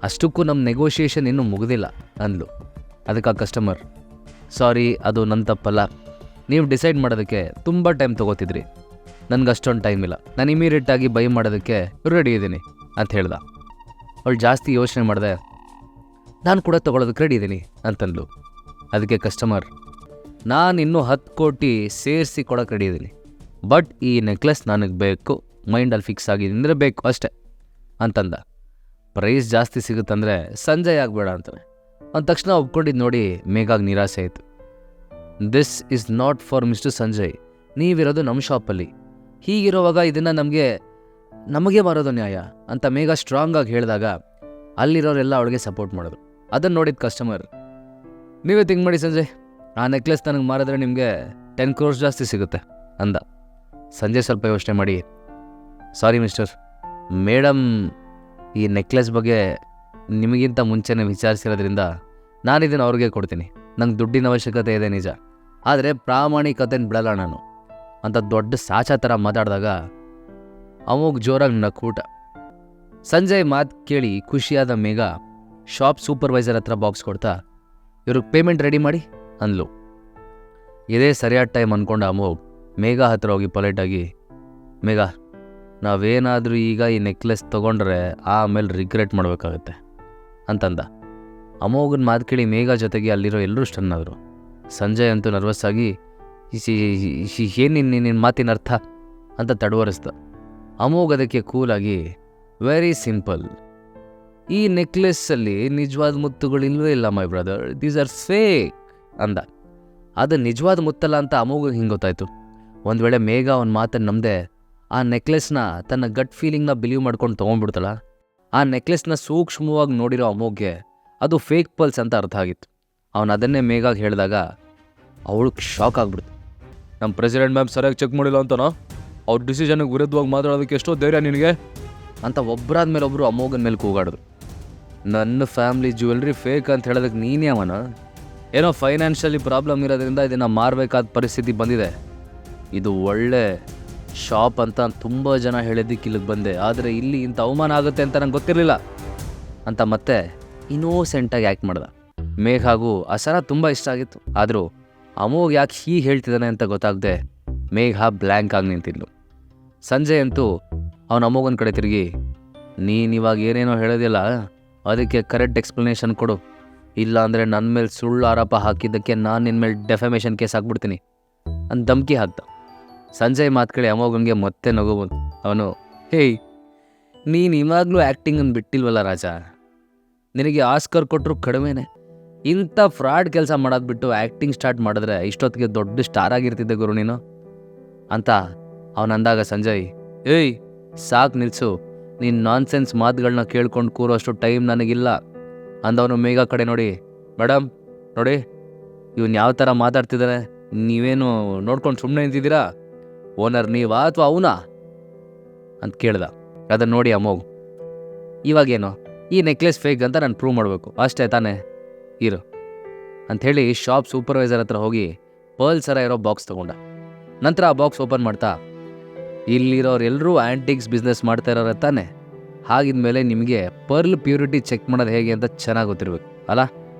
ಅಷ್ಟಕ್ಕೂ ನಮ್ಮ ನೆಗೋಷಿಯೇಷನ್ ಇನ್ನೂ ಮುಗಿದಿಲ್ಲ ಅಂದ್ಲು. ಅದಕ್ಕೆ ಆ ಕಸ್ಟಮರ್, ಸಾರಿ, ಅದು ನನ್ನ ತಪ್ಪಲ್ಲ, ನೀವು ಡಿಸೈಡ್ ಮಾಡೋದಕ್ಕೆ ತುಂಬ ಟೈಮ್ ತೊಗೋತಿದ್ರಿ, ನನಗೆ ಅಷ್ಟೊಂದು ಟೈಮ್ ಇಲ್ಲ, ನಾನು ಇಮಿಡಿಯೇಟಾಗಿ ಬೈ ಮಾಡೋದಕ್ಕೆ ರೆಡಿ ಇದ್ದೀನಿ ಅಂತ ಹೇಳ್ದ. ಅವಳು ಜಾಸ್ತಿ ಯೋಚನೆ ಮಾಡಿದೆ, ನಾನು ಕೂಡ ತೊಗೊಳೋದಕ್ಕೆ ರೆಡಿ ಇದ್ದೀನಿ ಅಂತಂದ್ಲು. ಅದಕ್ಕೆ ಕಸ್ಟಮರ್, ನಾನು ಇನ್ನೂ 10 ಕೋಟಿ ಸೇರಿಸಿ ಕೊಡೋಕೆ ರೆಡಿ ಇದ್ದೀನಿ, ಬಟ್ ಈ ನೆಕ್ಲೆಸ್ ನನಗೆ ಬೇಕು, ಮೈಂಡಲ್ಲಿ ಫಿಕ್ಸ್ ಆಗಿದ್ದರೆ ಬೇಕು ಅಷ್ಟೆ ಅಂತಂದ. ಪ್ರೈಸ್ ಜಾಸ್ತಿ ಸಿಗುತ್ತಂದರೆ ಸಂಜಯ್ ಆಗಬೇಡ ಅಂತಾನೆ. ಅಂದ ತಕ್ಷಣ ಒಪ್ಕೊಂಡಿದ್ದು ನೋಡಿ ಮೇಘಾಗೆ ನಿರಾಸೆ ಆಯಿತು. This is not for mister Sanjay, ನೀವಿರೋದು ನಮ್ಮ ಶಾಪಲ್ಲಿ, ಹೀಗಿರುವಾಗ ಇದನ್ನು ನಮಗೆ ಮಾರೋದು ನ್ಯಾಯ ಅಂತ ಮೇಘಾ ಸ್ಟ್ರಾಂಗಾಗಿ ಹೇಳಿದಾಗ ಅಲ್ಲಿರೋರೆಲ್ಲ ಅವಳಿಗೆ ಸಪೋರ್ಟ್ ಮಾಡೋದು. ಅದನ್ನು ನೋಡಿದ ಕಸ್ಟಮರ್, ನೀವೇ ಥಿಂಕ್ ಮಾಡಿ ಸಂಜಯ್, ಆ ನೆಕ್ಲೆಸ್ ನನಗೆ ಮಾರಿದ್ರೆ ನಿಮಗೆ 10 crores ಜಾಸ್ತಿ ಸಿಗುತ್ತೆ ಅಂದ. ಸಂಜಯ್ ಸ್ವಲ್ಪ ಯೋಚನೆ ಮಾಡಿ, ಸಾರಿ ಮಿಸ್ಟರ್, ಮೇಡಮ್ ಈ ನೆಕ್ಲೆಸ್ ಬಗ್ಗೆ ನಿಮಗಿಂತ ಮುಂಚೆನೇ ವಿಚಾರಿಸಿರೋದ್ರಿಂದ ನಾನಿದನ್ನು ಅವ್ರಿಗೆ ಕೊಡ್ತೀನಿ, ನಂಗೆ ದುಡ್ಡಿನ ಅವಶ್ಯಕತೆ ಇದೆ ನಿಜ, ಆದರೆ ಪ್ರಾಮಾಣಿಕತೆನ ಬಿಡಲ್ಲ ನಾನು ಅಂತ ದೊಡ್ಡ ಸಾಚಾ ಥರ ಮಾತಾಡಿದಾಗ ಅಮೋಘ್ ಜೋರಾಗಿ ನಕ್ಕೂಟ. ಸಂಜಯ್ ಮಾತು ಕೇಳಿ ಖುಷಿಯಾದ ಮೇಘ ಶಾಪ್ ಸೂಪರ್ವೈಸರ್ ಹತ್ರ ಬಾಕ್ಸ್ ಕೊಡ್ತಾ, ಇವ್ರಿಗೆ ಪೇಮೆಂಟ್ ರೆಡಿ ಮಾಡಿ ಅಂದ್ಲು. ಇದೇ ಸರಿಯಾದ ಟೈಮ್ ಅಂದ್ಕೊಂಡ ಅಮೋಘ್ ಮೇಘ ಹತ್ರ ಹೋಗಿ ಪೊಲೈಟಾಗಿ, ಮೇಘ ನಾವೇನಾದರೂ ಈಗ ಈ ನೆಕ್ಲೆಸ್ ತೊಗೊಂಡ್ರೆ ಆಮೇಲೆ ರಿಗ್ರೆಟ್ ಮಾಡಬೇಕಾಗತ್ತೆ ಅಂತಂದ. ಅಮೋಘನ ಮಾತು ಕೇಳಿ ಮೇಘ ಜೊತೆಗೆ ಅಲ್ಲಿರೋ ಎಲ್ಲರೂ ಸ್ಟನ್ ಆದರು. ಸಂಜಯ್ ಅಂತೂ ನರ್ವಸ್ ಆಗಿ, ಏನು ನಿನ್ನ ಮಾತಿನ ಅರ್ಥ ಅಂತ ತಡವರಿಸ್ದ. ಅಮೋಘ್ ಅದಕ್ಕೆ ಕೂಲಾಗಿ, ವೆರಿ ಸಿಂಪಲ್, ಈ ನೆಕ್ಲೆಸ್ಸಲ್ಲಿ ನಿಜವಾದ ಮುತ್ತುಗಳಿಲ್ವೇ ಇಲ್ಲ my brother, these are fake ಅಂದ. ಅದು ನಿಜವಾದ ಮುತ್ತಲ್ಲ ಅಂತ ಅಮೋಘಗೆ ಹಿಂಗೆ ಗೊತ್ತಾಯ್ತು. ಒಂದು ವೇಳೆ ಮೇಘ ಅವನ ಮಾತನ್ನು ನಂಬದೆ ಆ ನೆಕ್ಲೆಸ್ನ ತನ್ನ ಗಟ್ ಫೀಲಿಂಗ್ನ ಬಿಲೀವ್ ಮಾಡ್ಕೊಂಡು ತೊಗೊಂಡ್ಬಿಡ್ತಾಳ. ಆ ನೆಕ್ಲೆಸ್ನ ಸೂಕ್ಷ್ಮವಾಗಿ ನೋಡಿರೋ ಅಮೋಘ್ಗೆ ಅದು ಫೇಕ್ ಪಲ್ಸ್ ಅಂತ ಅರ್ಥ ಆಗಿತ್ತು. ಅವನು ಅದನ್ನೇ ಮೇಘಾಗೆ ಹೇಳಿದಾಗ ಅವಳಿಗೆ ಶಾಕ್ ಆಗ್ಬಿಡ್ತು. ನಮ್ಮ ಪ್ರೆಸಿಡೆಂಟ್ ಮ್ಯಾಮ್ ಸರಿಯಾಗಿ ಚೆಕ್ ಮಾಡಿಲ್ಲ ಅಂತನೋ, ಅವ್ರ ಡಿಸಿಷನ್ಗೆ ವಿರುದ್ಧವಾಗಿ ಮಾತಾಡೋದಕ್ಕೆ ಎಷ್ಟೋ ಧೈರ್ಯ ನಿನಗೆ ಅಂತ ಒಬ್ಬರಾದ ಮೇಲೆ ಒಬ್ಬರು ಅಮೋಘನ ಮೇಲೆ ಕೂಗಾಡಿದ್ರು. ನನ್ನ ಫ್ಯಾಮ್ಲಿ ಜ್ಯುವೆಲ್ರಿ ಫೇಕ್ ಅಂತ ಹೇಳೋದಕ್ಕೆ ನೀನೇ ಅವನ, ಏನೋ ಫೈನಾನ್ಷಿಯಲಿ ಪ್ರಾಬ್ಲಮ್ ಇರೋದ್ರಿಂದ ಇದನ್ನು ಮಾರಬೇಕಾದ ಪರಿಸ್ಥಿತಿ ಬಂದಿದೆ, ಇದು ಒಳ್ಳೆ ಶಾಪ್ ಅಂತ ತುಂಬ ಜನ ಹೇಳಿದ್ದಕ್ಕೆ ಇಲ್ಲಿಗೆ ಬಂದೆ, ಆದರೆ ಇಲ್ಲಿ ಇಂಥ ಅವಮಾನ ಆಗುತ್ತೆ ಅಂತ ನಂಗೆ ಗೊತ್ತಿರಲಿಲ್ಲ ಅಂತ ಮತ್ತೆ ಇನ್ನೋಸೆಂಟಾಗಿ ಆ್ಯಕ್ಟ್ ಮಾಡ್ದ. ಮೇಘಾಗೂ ಆ ಸರ ತುಂಬ ಇಷ್ಟ ಆಗಿತ್ತು. ಆದರೂ ಅಮೋಘ್ ಯಾಕೆ ಹೀಗೆ ಹೇಳ್ತಿದ್ದಾನೆ ಅಂತ ಗೊತ್ತಾಗದೆ ಮೇಘ ಬ್ಲ್ಯಾಂಕ್ ಆಗಿ ನಿಂತಿದ್ಲು. ಸಂಜಯ್ ಅಂತೂ ಅವನ ಅಮೋಘನ ಕಡೆ ತಿರುಗಿ, ನೀನಿವಾಗ ಏನೇನೋ ಹೇಳೋದಿಲ್ಲ ಅದಕ್ಕೆ ಕರೆಕ್ಟ್ ಎಕ್ಸ್ಪ್ಲನೇಷನ್ ಕೊಡು, ಇಲ್ಲ ಅಂದರೆ ನನ್ನ ಮೇಲೆ ಸುಳ್ಳು ಆರೋಪ ಹಾಕಿದ್ದಕ್ಕೆ ನಾನು ನಿನ್ನ ಮೇಲೆ ಡೆಫಮೇಷನ್ ಕೇಸ್ ಹಾಕ್ಬಿಡ್ತೀನಿ ಅಂತ ಧಮಕಿ ಹಾಕ್ದ. ಸಂಜಯ್ ಮಾತು ಕೇಳಿ ಅಮೋಘನ್ಗೆ ಮತ್ತೆ ನಗು ಬಂತು. ಅವನು, ಹೇಯ್ ನೀನು ಇವಾಗಲೂ ಆ್ಯಕ್ಟಿಂಗನ್ನು ಬಿಟ್ಟಿಲ್ವಲ್ಲ ರಾಜ, ನಿನಗೆ ಆಸ್ಕರ್ ಕೊಟ್ಟರು ಕಡಿಮೆನೆ, ಇಂಥ ಫ್ರಾಡ್ ಕೆಲಸ ಮಾಡೋದು ಬಿಟ್ಟು ಆ್ಯಕ್ಟಿಂಗ್ ಸ್ಟಾರ್ಟ್ ಮಾಡಿದ್ರೆ ಇಷ್ಟೊತ್ತಿಗೆ ದೊಡ್ಡ ಸ್ಟಾರ್ ಆಗಿರ್ತಿದ್ದೆ ಗುರು ನೀನು ಅಂತ ಅವನಂದಾಗ ಸಂಜಯ್, ಏಯ್ ಸಾಕು ನಿಲ್ಲಿಸು, ನೀನು ನಾನ್ಸೆನ್ಸ್ ಮಾತುಗಳನ್ನ ಕೇಳ್ಕೊಂಡು ಕೂರೋಷ್ಟು ಟೈಮ್ ನನಗಿಲ್ಲ ಅಂದವನು ಮೇಘ ಕಡೆ ನೋಡಿ, ಮೇಡಮ್ ನೋಡಿ ಇವನು ಯಾವ ಥರ ಮಾತಾಡ್ತಿದ್ದಾನೆ, ನೀವೇನು ನೋಡ್ಕೊಂಡು ಸುಮ್ಮನೆ ನಿಂತಿದ್ದೀರಾ, ಓನರ್ ನೀವಾ ಅಥವಾ ಅವನಾ ಅಂತ ಕೇಳ್ದ. ಅದನ್ನು ನೋಡಿ ಅಮೋಘ್, ಇವಾಗೇನೋ ಈ ನೆಕ್ಲೆಸ್ ಫೇಕ್ ಅಂತ ನಾನು ಪ್ರೂವ್ ಮಾಡಬೇಕು ಅಷ್ಟೇ ತಾನೇ, ಇರು ಅಂಥೇಳಿ ಶಾಪ್ ಸೂಪರ್ವೈಸರ್ ಹತ್ರ ಹೋಗಿ ಪರ್ಲ್ ಸರ ಇರೋ ಬಾಕ್ಸ್ ತೊಗೊಂಡ. ನಂತರ ಆ ಬಾಕ್ಸ್ ಓಪನ್ ಮಾಡ್ತಾ, ಇಲ್ಲಿರೋರೆಲ್ಲರೂ ಆ್ಯಂಟಿಕ್ಸ್ ಬಿಸ್ನೆಸ್ ಮಾಡ್ತಾ ಇರೋರೆ ತಾನೆ, ಹಾಗಿದ್ಮೇಲೆ ನಿಮಗೆ ಪರ್ಲ್ ಪ್ಯೂರಿಟಿ ಚೆಕ್ ಮಾಡೋದು ಹೇಗೆ ಅಂತ ಚೆನ್ನಾಗಿ ಗೊತ್ತಿರಬೇಕು ಅಲ್ಲ,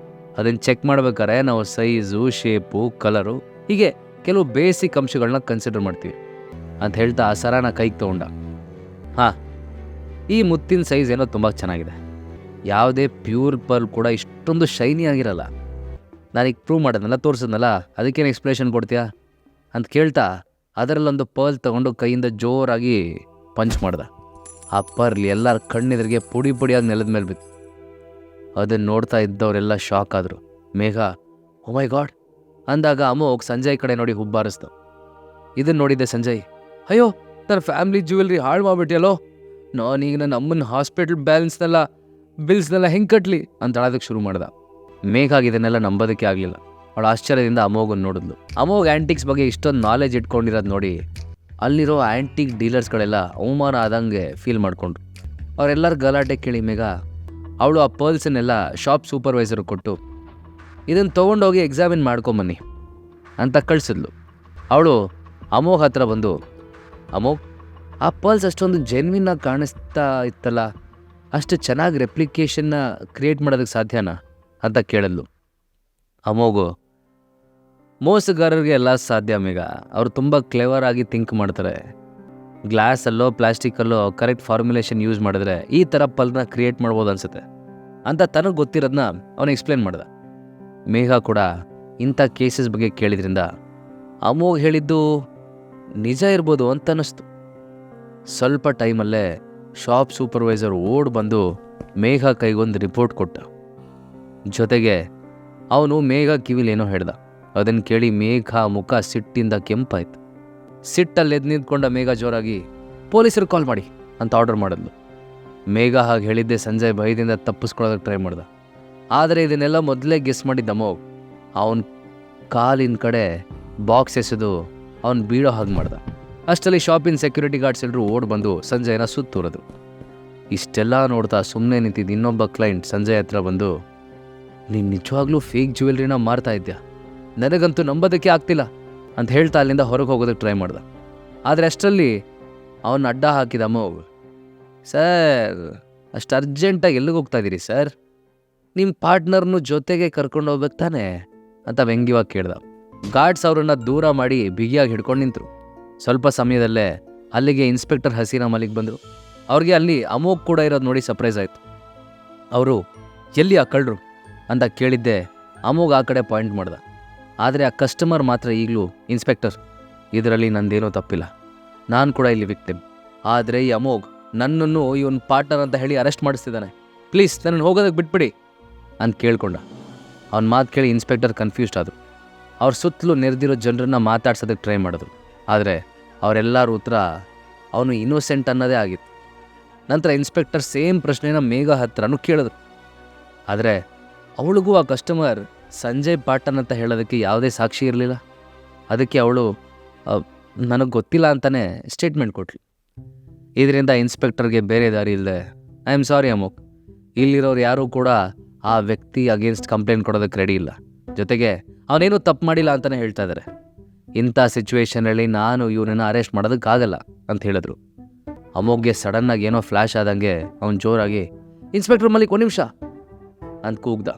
ಅದನ್ನು ಚೆಕ್ ಮಾಡ್ಬೇಕಾದ್ರೆ ನಾವು ಸೈಜು, ಶೇಪು, ಕಲರು ಹೀಗೆ ಕೆಲವು ಬೇಸಿಕ್ ಅಂಶಗಳನ್ನ ಕನ್ಸಿಡರ್ ಮಾಡ್ತೀವಿ ಅಂತ ಹೇಳ್ತಾ ಆ ಸರನ ಕೈಗೆ ತೊಗೊಂಡ. ಹಾಂ, ಈ ಮುತ್ತಿನ ಸೈಜ್ ಏನೋ ತುಂಬ ಚೆನ್ನಾಗಿದೆ, ಯಾವುದೇ ಪ್ಯೂರ್ ಪರ್ಲ್ ಕೂಡ ಇಷ್ಟೊಂದು ಶೈನಿ ಆಗಿರಲ್ಲ, ನಾನೀಗ ಪ್ರೂವ್ ಮಾಡೋದನ್ನೆಲ್ಲ ತೋರಿಸಿದ್ನಲ್ಲ ಅದಕ್ಕೇನು ಎಕ್ಸ್ಪ್ಲೇಷನ್ ಕೊಡ್ತೀಯಾ ಅಂತ ಕೇಳ್ತಾ ಅದರಲ್ಲೊಂದು ಪರ್ಲ್ ತೊಗೊಂಡು ಕೈಯಿಂದ ಜೋರಾಗಿ ಪಂಚ್ ಮಾಡ್ದ. ಆ ಪರ್ಲ್ ಎಲ್ಲರ ಕಣ್ಣೆದುರಿಗೆ ಪುಡಿ ಪುಡಿಯಾಗಿ ನೆಲದ ಮೇಲೆ ಬಿತ್ತು. ಅದನ್ನು ನೋಡ್ತಾ ಇದ್ದವರೆಲ್ಲ ಶಾಕ್ ಆದರು. ಮೇಘ, ಓ ಮೈ ಗಾಡ್ ಅಂದಾಗ ಅಮೋಘ್ ಸಂಜಯ್ ಕಡೆ ನೋಡಿ ಹುಬ್ಬಾರಿಸ್ದ. ಇದನ್ನು ನೋಡಿದ್ದೆ ಸಂಜಯ್, ಅಯ್ಯೋ ನನ್ನ ಫ್ಯಾಮ್ಲಿ ಜ್ಯುವೆಲ್ರಿ ಹಾಳು ಮಾಡಿಬಿಟ್ಟಿಯಲ್ಲೋ, ನಾನೀಗ ನನ್ನ ಅಮ್ಮನ ಹಾಸ್ಪಿಟಲ್ ಬಿಲ್ಸ್ನೆಲ್ಲ ಹೆಂಗೆ ಕಟ್ಟಲಿ ಅಂತ ಅಳೋದಕ್ಕೆ ಶುರು ಮಾಡ್ದ. ಮೇಘಾಗಿ ಇದನ್ನೆಲ್ಲ ನಂಬೋದಕ್ಕೆ ಆಗಲಿಲ್ಲ. ಅವಳು ಆಶ್ಚರ್ಯದಿಂದ ಅಮೋಘನ್ನು ನೋಡಿದ್ಲು. ಅಮೋಘ್ ಆ್ಯಂಟಿಕ್ಸ್ ಬಗ್ಗೆ ಇಷ್ಟೊಂದು ನಾಲೆಜ್ ಇಟ್ಕೊಂಡಿರೋದು ನೋಡಿ ಅಲ್ಲಿರೋ ಆ್ಯಂಟಿಕ್ ಡೀಲರ್ಸ್ಗಳೆಲ್ಲ ಅವಮಾನ ಆದಂಗೆ ಫೀಲ್ ಮಾಡಿಕೊಂಡ್ರು. ಅವರೆಲ್ಲರ ಗಲಾಟೆ ಕೇಳಿ ಮೇಘ ಅವಳು ಆ ಪರ್ಲ್ಸನ್ನೆಲ್ಲ ಶಾಪ್ ಸೂಪರ್ವೈಸರ್ ಕೊಟ್ಟು ಇದನ್ನು ತೊಗೊಂಡೋಗಿ ಎಕ್ಸಾಮಿನ್ ಮಾಡ್ಕೊಂಬನ್ನಿ ಅಂತ ಕಳಿಸಿದ್ಲು. ಅವಳು ಅಮೋಘ್ ಹತ್ರ ಬಂದು, ಅಮೋಘ್ ಆ ಪರ್ಲ್ಸ್ ಅಷ್ಟೊಂದು ಜೆನ್ವಿನ್ನಾಗಿ ಕಾಣಿಸ್ತಾ ಇತ್ತಲ್ಲ, ಅಷ್ಟು ಚೆನ್ನಾಗಿ ರೆಪ್ಲಿಕೇಶನ್ನ ಕ್ರಿಯೇಟ್ ಮಾಡೋದಕ್ಕೆ ಸಾಧ್ಯನಾ ಅಂತ ಕೇಳಿದ್ಲು. ಅಮೋಘು, ಮೋಸಗಾರರಿಗೆ ಎಲ್ಲ ಸಾಧ್ಯ ಮೇಘ, ಅವರು ತುಂಬ ಕ್ಲೆವರ್ ಆಗಿ ಥಿಂಕ್ ಮಾಡ್ತಾರೆ, ಗ್ಲಾಸಲ್ಲೋ ಪ್ಲಾಸ್ಟಿಕ್ಕಲ್ಲೋ ಕರೆಕ್ಟ್ ಫಾರ್ಮುಲೇಷನ್ ಯೂಸ್ ಮಾಡಿದ್ರೆ ಈ ಥರ ಪಲ್ನ ಕ್ರಿಯೇಟ್ ಮಾಡ್ಬೋದು ಅನ್ಸುತ್ತೆ ಅಂತ ತನಗೆ ಗೊತ್ತಿರೋದನ್ನ ಅವನು ಎಕ್ಸ್ಪ್ಲೇನ್ ಮಾಡ್ದ. ಮೇಘ ಕೂಡ ಇಂಥ ಕೇಸಸ್ ಬಗ್ಗೆ ಕೇಳಿದ್ರಿಂದ ಅಮೋಘ್ ಹೇಳಿದ್ದು ನಿಜ ಇರ್ಬೋದು ಅಂತ ಅನ್ನಿಸ್ತು. ಸ್ವಲ್ಪ ಟೈಮಲ್ಲೇ ಶಾಪ್ ಸೂಪರ್ವೈಸರ್ ಓಡ್ ಬಂದು ಮೇಘ ಕೈಗೊಂದು ರಿಪೋರ್ಟ್ ಕೊಟ್ಟ. ಜೊತೆಗೆ ಅವನು ಮೇಘ ಕಿವಿಲೇನೋ ಹೇಳ್ದ. ಅದನ್ನು ಕೇಳಿ ಮೇಘ ಮುಖ ಸಿಟ್ಟಿಂದ ಕೆಂಪಾಯ್ತು. ಸಿಟ್ಟಲ್ಲಿ ಎದ್ದು ನಿಂತ್ಕೊಂಡ ಮೇಘ ಜೋರಾಗಿ ಪೊಲೀಸರು ಕಾಲ್ ಮಾಡಿ ಅಂತ ಆರ್ಡರ್ ಮಾಡಿದ್ಲು. ಮೇಘ ಹಾಗೆ ಹೇಳಿದ್ದೆ ಸಂಜಯ್ ಭಯದಿಂದ ತಪ್ಪಿಸ್ಕೊಳ್ಳೋದಕ್ಕೆ ಟ್ರೈ ಮಾಡ್ದ. ಆದರೆ ಇದನ್ನೆಲ್ಲ ಮೊದಲೇ ಗೆಸ್ ಮಾಡಿದ್ದ ಅಮೋಘ್ ಅವನ ಕಾಲಿನ ಕಡೆ ಬಾಕ್ಸ್ ಎಸೆದು ಅವನು ಬೀಳೋ ಹಾಗೆ ಮಾಡ್ದ. ಅಷ್ಟರಲ್ಲಿ ಶಾಪಿನ ಸೆಕ್ಯೂರಿಟಿ ಗಾರ್ಡ್ಸ್ ಎಲ್ಲರೂ ಓಡ್ ಬಂದು ಸಂಜಯನ ಸುತ್ತೂರಿದ್ರು. ಇಷ್ಟೆಲ್ಲ ನೋಡ್ತಾ ಸುಮ್ಮನೆ ನಿಂತಿದ್ದು ಇನ್ನೊಬ್ಬ ಕ್ಲೈಂಟ್ ಸಂಜಯ್ ಹತ್ರ ಬಂದು, ನೀನು ನಿಜವಾಗ್ಲೂ ಫೇಕ್ ಜ್ಯುವೆಲ್ರಿನ ಮಾರ್ತಾ ಇದ್ಯಾ, ನನಗಂತೂ ನಂಬೋದಕ್ಕೆ ಆಗ್ತಿಲ್ಲ ಅಂತ ಹೇಳ್ತಾ ಅಲ್ಲಿಂದ ಹೊರಗೆ ಹೋಗೋದಕ್ಕೆ ಟ್ರೈ ಮಾಡ್ದ. ಆದರೆ ಅಷ್ಟರಲ್ಲಿ ಅವನ್ನ ಅಡ್ಡ ಹಾಕಿದ ಅಮೋಘ್, ಸರ್ ಅಷ್ಟು ಅರ್ಜೆಂಟಾಗಿ ಎಲ್ಲಿಗೆ ಹೋಗ್ತಾ ಇದ್ದೀರಿ ಸರ್, ನಿಮ್ಮ ಪಾರ್ಟ್ನರ್ನು ಜೊತೆಗೆ ಕರ್ಕೊಂಡು ಹೋಗ್ಬೇಕು ತಾನೆ ಅಂತ ವ್ಯಂಗ್ಯವಾಗಿ ಕೇಳ್ದ. ಗಾರ್ಡ್ಸ್ ಅವರನ್ನು ದೂರ ಮಾಡಿ ಬಿಗಿಯಾಗಿ ಹಿಡ್ಕೊಂಡು ನಿಂತರು. ಸ್ವಲ್ಪ ಸಮಯದಲ್ಲೇ ಅಲ್ಲಿಗೆ ಇನ್ಸ್ಪೆಕ್ಟರ್ ಹಸೀನಾ ಮಲಿಕ್ ಬಂದರು. ಅವ್ರಿಗೆ ಅಲ್ಲಿ ಅಮೋಘ್ ಕೂಡ ಇರೋದು ನೋಡಿ ಸರ್ಪ್ರೈಸ್ ಆಯಿತು. ಅವರು ಎಲ್ಲಿ ಆ ಕಳ್ಳರು ಅಂತ ಕೇಳಿದ್ದೆ ಅಮೋಘ್ ಆ ಕಡೆ ಪಾಯಿಂಟ್ ಮಾಡ್ದ. ಆದರೆ ಆ ಕಸ್ಟಮರ್ ಮಾತ್ರ ಈಗಲೂ, ಇನ್ಸ್ಪೆಕ್ಟರ್ ಇದರಲ್ಲಿ ನಂದೇನೂ ತಪ್ಪಿಲ್ಲ, ನಾನು ಕೂಡ ಇಲ್ಲಿ ವಿಕ್ಟಿಮ್, ಆದರೆ ಈ ಅಮೋಘ್ ನನ್ನನ್ನು ಇವನ್ ಪಾರ್ಟ್ನರ್ ಅಂತ ಹೇಳಿ ಅರೆಸ್ಟ್ ಮಾಡಿಸ್ತಿದ್ದಾನೆ, ಪ್ಲೀಸ್ ನನ್ನನ್ನು ಹೋಗೋದಕ್ಕೆ ಬಿಟ್ಬಿಡಿ ಅಂತ ಕೇಳ್ಕೊಂಡ. ಅವ್ನ ಮಾತು ಕೇಳಿ ಇನ್ಸ್ಪೆಕ್ಟರ್ ಕನ್ಫ್ಯೂಸ್ಡ್ ಆದರು. ಅವ್ರ ಸುತ್ತಲೂ ನೆರೆದಿರೋ ಜನರನ್ನ ಮಾತಾಡ್ಸೋದಕ್ಕೆ ಟ್ರೈ ಮಾಡಿದ್ರು. ಆದರೆ ಅವರೆಲ್ಲರ ಉತ್ತರ ಅವನು ಇನ್ನೋಸೆಂಟ್ ಅನ್ನೋದೇ ಆಗಿತ್ತು. ನಂತರ ಇನ್ಸ್ಪೆಕ್ಟರ್ ಸೇಮ್ ಪ್ರಶ್ನೆನ ಮೇಘ ಹತ್ರನೂ ಕೇಳಿದ್ರು. ಆದರೆ ಅವಳಿಗೂ ಆ ಕಸ್ಟಮರ್ ಸಂಜಯ್ ಪಾಟನ್ ಅಂತ ಹೇಳೋದಕ್ಕೆ ಯಾವುದೇ ಸಾಕ್ಷಿ ಇರಲಿಲ್ಲ. ಅದಕ್ಕೆ ಅವಳು ನನಗೆ ಗೊತ್ತಿಲ್ಲ ಅಂತಲೇ ಸ್ಟೇಟ್ಮೆಂಟ್ ಕೊಟ್ಲು. ಇದರಿಂದ ಇನ್ಸ್ಪೆಕ್ಟರ್ಗೆ ಬೇರೆ ದಾರಿ ಇಲ್ಲದೆ, ಐ ಆಮ್ ಸಾರಿ ಅಮೋಘ್, ಇಲ್ಲಿರೋರು ಯಾರೂ ಕೂಡ ಆ ವ್ಯಕ್ತಿ ಅಗೇನ್ಸ್ಟ್ ಕಂಪ್ಲೇಂಟ್ ಕೊಡೋದಕ್ಕೆ ರೆಡಿ ಇಲ್ಲ, ಜೊತೆಗೆ ಅವನೇನೂ ತಪ್ಪು ಮಾಡಿಲ್ಲ ಅಂತಲೇ ಹೇಳ್ತಾ ಇದ್ದಾರೆ, ಇಂಥ ಸಿಚುವೇಷನಲ್ಲಿ ನಾನು ಇವನನ್ನು ಅರೆಸ್ಟ್ ಮಾಡೋದಕ್ಕಾಗಲ್ಲ ಅಂತ ಹೇಳಿದ್ರು. ಅಮೋಘ್ಗೆ ಸಡನ್ನಾಗಿ ಏನೋ ಫ್ಲ್ಯಾಶ್ ಆದಂಗೆ ಅವನು ಜೋರಾಗಿ, ಇನ್ಸ್ಪೆಕ್ಟರ್ ಮಲಿಕ್ ಒಂದು ನಿಮಿಷ ಅಂತ ಕೂಗ್ದ.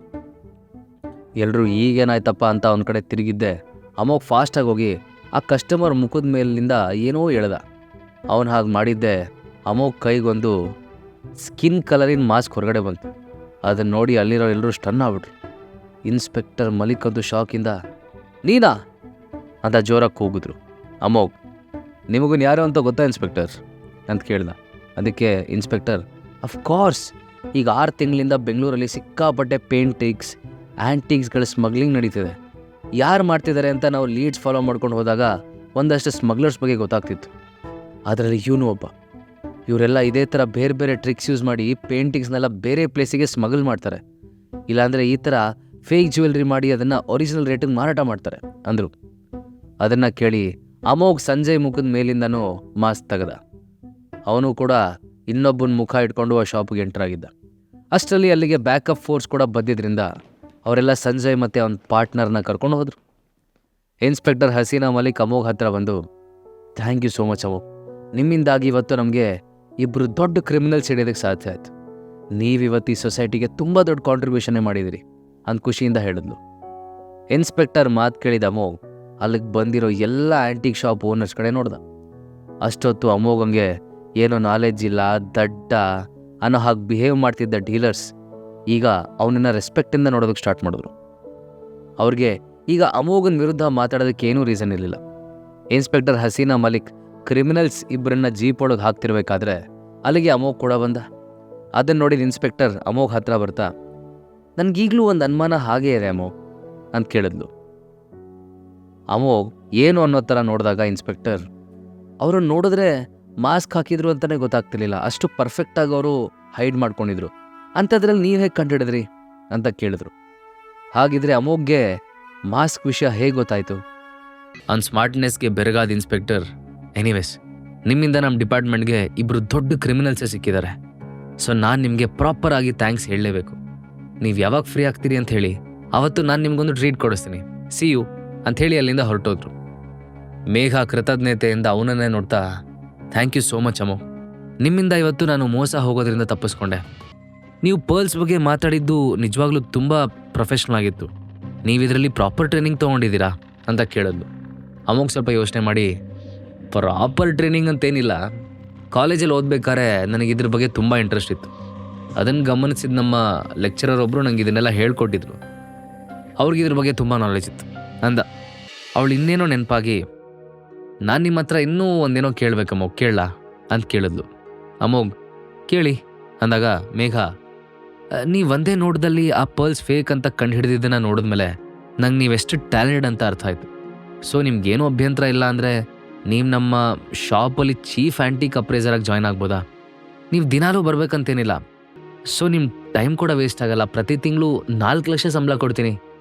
ಎಲ್ಲರೂ ಈಗೇನಾಯ್ತಪ್ಪ ಅಂತ ಅವನ ಕಡೆ ತಿರುಗಿದ್ದೆ ಅಮೋಘ್ ಫಾಸ್ಟಾಗಿ ಹೋಗಿ ಆ ಕಸ್ಟಮರ್ ಮುಖದ ಮೇಲಿಂದ ಏನೋ ಹೇಳ್ದ. ಅವನು ಹಾಗೆ ಮಾಡಿದ್ದೆ ಅಮೋಘ್ ಕೈಗೊಂದು ಸ್ಕಿನ್ ಕಲರಿನ ಮಾಸ್ಕ್ ಹೊರಗಡೆ ಬಂತು. ಅದನ್ನು ನೋಡಿ ಅಲ್ಲಿರೋ ಎಲ್ಲರೂ ಸ್ಟನ್ ಆಗ್ಬಿಟ್ರು. ಇನ್ಸ್ಪೆಕ್ಟರ್ ಮಲಿಕ್ ಅಂತೂ ಶಾಕಿಂದ, ನೀನಾ ಅಂತ ಜೋರಾಗಿ ಕೂಗಿದ್ರು. ಅಮೋಘ್, ನಿಮಗೂ ಯಾರು ಅಂತ ಗೊತ್ತಾ ಇನ್ಸ್ಪೆಕ್ಟರ್ ಅಂತ ಕೇಳ್ದ. ಅದಕ್ಕೆ ಇನ್ಸ್ಪೆಕ್ಟರ್, ಅಫ್ಕೋರ್ಸ್, ಈಗ 6 ತಿಂಗಳಿಂದ ಬೆಂಗಳೂರಲ್ಲಿ ಸಿಕ್ಕಾಪಟ್ಟೆ ಪೇಂಟಿಕ್ಸ್ ಆ್ಯಂಟಿಕ್ಸ್ಗಳ ಸ್ಮಗ್ಲಿಂಗ್ ನಡೀತಿದೆ. ಯಾರು ಮಾಡ್ತಿದ್ದಾರೆ ಅಂತ ನಾವು ಲೀಡ್ಸ್ ಫಾಲೋ ಮಾಡ್ಕೊಂಡು ಹೋದಾಗ ಒಂದಷ್ಟು ಸ್ಮಗ್ಲರ್ಸ್ ಬಗ್ಗೆ ಗೊತ್ತಾಗ್ತಿತ್ತು. ಅದರಲ್ಲಿ ಇವನು ಒಬ್ಬ. ಇವರೆಲ್ಲ ಇದೇ ಥರ ಬೇರೆ ಬೇರೆ ಟ್ರಿಕ್ಸ್ ಯೂಸ್ ಮಾಡಿ ಪೇಂಟಿಂಗ್ಸ್ನೆಲ್ಲ ಬೇರೆ ಪ್ಲೇಸಿಗೆ ಸ್ಮಗಲ್ ಮಾಡ್ತಾರೆ, ಇಲ್ಲಾಂದರೆ ಈ ಥರ ಫೇಕ್ ಜ್ಯುವೆಲ್ರಿ ಮಾಡಿ ಅದನ್ನು ಒರಿಜಿನಲ್ ರೇಟಿಗೆ ಮಾರಾಟ ಮಾಡ್ತಾರೆ ಅಂದರು. ಅದನ್ನು ಕೇಳಿ ಅಮೋಘ್ ಸಂಜಯ್ ಮುಖದ ಮೇಲಿಂದನೂ ಮಾಸ್ಕ್ ತೆಗೆದ. ಅವನು ಕೂಡ ಇನ್ನೊಬ್ಬನ ಮುಖ ಇಟ್ಕೊಂಡು ಆ ಶಾಪಿಗೆ ಎಂಟರ್ ಆಗಿದ್ದ. ಅಷ್ಟರಲ್ಲಿ ಅಲ್ಲಿಗೆ ಬ್ಯಾಕಪ್ ಫೋರ್ಸ್ ಕೂಡ ಬಂದಿದ್ದರಿಂದ ಅವರೆಲ್ಲ ಸಂಜಯ್ ಮತ್ತು ಅವನ ಪಾರ್ಟ್ನರ್ನ ಕರ್ಕೊಂಡು ಹೋದರು. ಇನ್ಸ್ಪೆಕ್ಟರ್ ಹಸೀನಾ ಮಲಿಕ್ ಅಮೋಘ್ ಹತ್ರ ಬಂದು, thank you so much Amogh, ನಿಮ್ಮಿಂದಾಗಿ ಇವತ್ತು ನಮಗೆ ಇಬ್ಬರು ದೊಡ್ಡ ಕ್ರಿಮಿನಲ್ಸ್ ಹಿಡಿಯೋದಕ್ಕೆ ಸಾಧ್ಯ ಆಯಿತು. ನೀವಿವತ್ತು ಈ ಸೊಸೈಟಿಗೆ ತುಂಬ ದೊಡ್ಡ ಕಾಂಟ್ರಿಬ್ಯೂಷನ್ನೇ ಮಾಡಿದಿರಿ ಅಂತ ಖುಷಿಯಿಂದ ಹೇಳಿದ್ಲು. ಇನ್ಸ್ಪೆಕ್ಟರ್ ಮಾತು ಕೇಳಿದ ಅಮೋಘ್ ಅಲ್ಲಿಗೆ ಬಂದಿರೋ ಎಲ್ಲ ಆ್ಯಂಟಿಕ್ ಶಾಪ್ ಓನರ್ಸ್ ಕಡೆ ನೋಡ್ದ. ಅಷ್ಟೊತ್ತು ಅಮೋಘಂಗೆ ಏನೋ ನಾಲೆಡ್ಜ್ ಇಲ್ಲ, ದಡ್ಡ ಅನ್ನೋ ಹಾಗೆ ಬಿಹೇವ್ ಮಾಡ್ತಿದ್ದ ಡೀಲರ್ಸ್ ಈಗ ಅವನನ್ನು ರೆಸ್ಪೆಕ್ಟಿಂದ ನೋಡೋದಕ್ಕೆ ಸ್ಟಾರ್ಟ್ ಮಾಡಿದ್ರು. ಅವ್ರಿಗೆ ಈಗ ಅಮೋಘನ್ ವಿರುದ್ಧ ಮಾತಾಡೋದಕ್ಕೆ ಏನೂ ರೀಸನ್ ಇರಲಿಲ್ಲ. ಇನ್ಸ್ಪೆಕ್ಟರ್ ಹಸೀನಾ ಮಲಿಕ್ ಕ್ರಿಮಿನಲ್ಸ್ ಇಬ್ಬರನ್ನ ಜೀಪ್ ಒಳಗೆ ಹಾಕ್ತಿರ್ಬೇಕಾದ್ರೆ ಅಲ್ಲಿಗೆ ಅಮೋಘ್ ಕೂಡ ಬಂದ. ಅದನ್ನು ನೋಡಿದ ಇನ್ಸ್ಪೆಕ್ಟರ್ ಅಮೋಘ್ ಹತ್ರ ಬರ್ತಾ, ನನಗೀಗಲೂ ಒಂದು ಅನುಮಾನ ಹಾಗೇ ಇದೆ ಅಮೋಘ್ ಅಂತ ಕೇಳಿದ್ಲು. ಅಮೋಘ್ ಏನು ಅನ್ನೋ ಥರ ನೋಡಿದಾಗ ಇನ್ಸ್ಪೆಕ್ಟರ್, ಅವರನ್ನು ನೋಡಿದ್ರೆ ಮಾಸ್ಕ್ ಹಾಕಿದ್ರು ಅಂತಲೇ ಗೊತ್ತಾಗ್ತಿರ್ಲಿಲ್ಲ, ಅಷ್ಟು ಪರ್ಫೆಕ್ಟಾಗಿ ಅವರು ಹೈಡ್ ಮಾಡ್ಕೊಂಡಿದ್ರು, ಅಂಥದ್ರಲ್ಲಿ ನೀವು ಹೇಗೆ ಕಂಡುಹಿಡಿದ್ರಿ ಅಂತ ಕೇಳಿದ್ರು. ಹಾಗಿದ್ರೆ ಅಮೋಘ್ಗೆ ಮಾಸ್ಕ್ ವಿಷಯ ಹೇಗೆ ಗೊತ್ತಾಯಿತು? ಅವ್ನ ಸ್ಮಾರ್ಟ್ನೆಸ್ಗೆ ಬೆರಗಾದ ಇನ್ಸ್ಪೆಕ್ಟರ್, ಎನಿವೇಸ್ ನಿಮ್ಮಿಂದ ನಮ್ಮ ಡಿಪಾರ್ಟ್ಮೆಂಟ್ಗೆ ಇಬ್ಬರು ದೊಡ್ಡ ಕ್ರಿಮಿನಲ್ಸೇ ಸಿಕ್ಕಿದ್ದಾರೆ, ಸೊ ನಾನು ನಿಮಗೆ ಪ್ರಾಪರಾಗಿ ಥ್ಯಾಂಕ್ಸ್ ಹೇಳಲೇಬೇಕು. ನೀವು ಯಾವಾಗ ಫ್ರೀ ಆಗ್ತೀರಿ ಅಂತ ಹೇಳಿ ಅವತ್ತು ನಾನು ನಿಮಗೊಂದು ಟ್ರೀಟ್ ಕೊಡಿಸ್ತೀನಿ, ಸಿ ಯು ಅಂತ ಹೇಳಿ ಅಲ್ಲಿಂದ ಹೊರಟೋದ್ರು. ಮೇಘ ಕೃತಜ್ಞತೆಯಿಂದ ಅವನನ್ನೇ ನೋಡ್ತಾ, ಥ್ಯಾಂಕ್ ಯು ಸೋ ಮಚ್ ಅಮೋ, ನಿಮ್ಮಿಂದ ಇವತ್ತು ನಾನು ಮೋಸ ಹೋಗೋದ್ರಿಂದ ತಪ್ಪಿಸ್ಕೊಂಡೆ. ನೀವು ಪರ್ಲ್ಸ್ ಬಗ್ಗೆ ಮಾತಾಡಿದ್ದು ನಿಜವಾಗ್ಲೂ ತುಂಬ ಪ್ರೊಫೆಷ್ನಲ್ ಆಗಿತ್ತು, ನೀವು ಇದರಲ್ಲಿ ಪ್ರಾಪರ್ ಟ್ರೈನಿಂಗ್ ತೊಗೊಂಡಿದ್ದೀರಾ ಅಂತ ಕೇಳಿದ್ಲು. ಅಮೋಘ್ ಸ್ವಲ್ಪ ಯೋಚನೆ ಮಾಡಿ, ಪ್ರಾಪರ್ ಟ್ರೈನಿಂಗ್ ಅಂತೇನಿಲ್ಲ, ಕಾಲೇಜಲ್ಲಿ ಓದಬೇಕಾದ್ರೆ ನನಗೆ ಇದ್ರ ಬಗ್ಗೆ ತುಂಬ ಇಂಟ್ರೆಸ್ಟ್ ಇತ್ತು, ಅದನ್ನು ಗಮನಿಸಿದ ನಮ್ಮ ಲೆಕ್ಚರರ್ ಒಬ್ಬರು ನನಗೆ ಇದನ್ನೆಲ್ಲ ಹೇಳ್ಕೊಟ್ಟಿದ್ರು, ಅವ್ರಿಗೆ ಇದ್ರ ಬಗ್ಗೆ ತುಂಬ ನಾಲೆಜ್ ಇತ್ತು. ಅಂದ. ಅವಳು ಇನ್ನೇನೋ ನೆನಪಾಗಿ, ನಾನು ನಿಮ್ಮ ಹತ್ರ ಇನ್ನೂ ಒಂದೇನೋ ಕೇಳಬೇಕಮ್ಮ, ಕೇಳಲಾ ಅಂತ ಕೇಳಿದ್ಲು. ಅಮೋಘ್ ಕೇಳಿ ಅಂದಾಗ ಮೇಘ, ನೀವು ಒಂದೇ ನೋಟದಲ್ಲಿ ಆ ಪರ್ಲ್ಸ್ ಫೇಕ್ ಅಂತ ಕಂಡು ಹಿಡಿದಿದ್ದನ್ನು ನೋಡಿದ್ಮೇಲೆ ನಂಗೆ ನೀವೆಷ್ಟು ಟ್ಯಾಲೆಂಟೆಡ್ ಅಂತ ಅರ್ಥ ಆಯಿತು. ಸೊ ನಿಮ್ಗೇನೂ ಅಭ್ಯಂತರ ಇಲ್ಲ ಅಂದರೆ ನೀವು ನಮ್ಮ ಶಾಪಲ್ಲಿ ಚೀಫ್ ಆ್ಯಂಟಿಕ್ ಅಪ್ರೈಸರಾಗಿ ಜಾಯ್ನ್ ಆಗ್ಬೋದಾ? ನೀವು ದಿನಾಲೂ ಬರಬೇಕಂತೇನಿಲ್ಲ. ಸೊ ನಿಮ್ಮ ಟೈಮ್ ಕೂಡ ವೇಸ್ಟ್ ಆಗಲ್ಲ. ಪ್ರತಿ ತಿಂಗಳು 4 ಲಕ್ಷ ಸಂಬಳ ಕೊಡ್ತೀನಿ.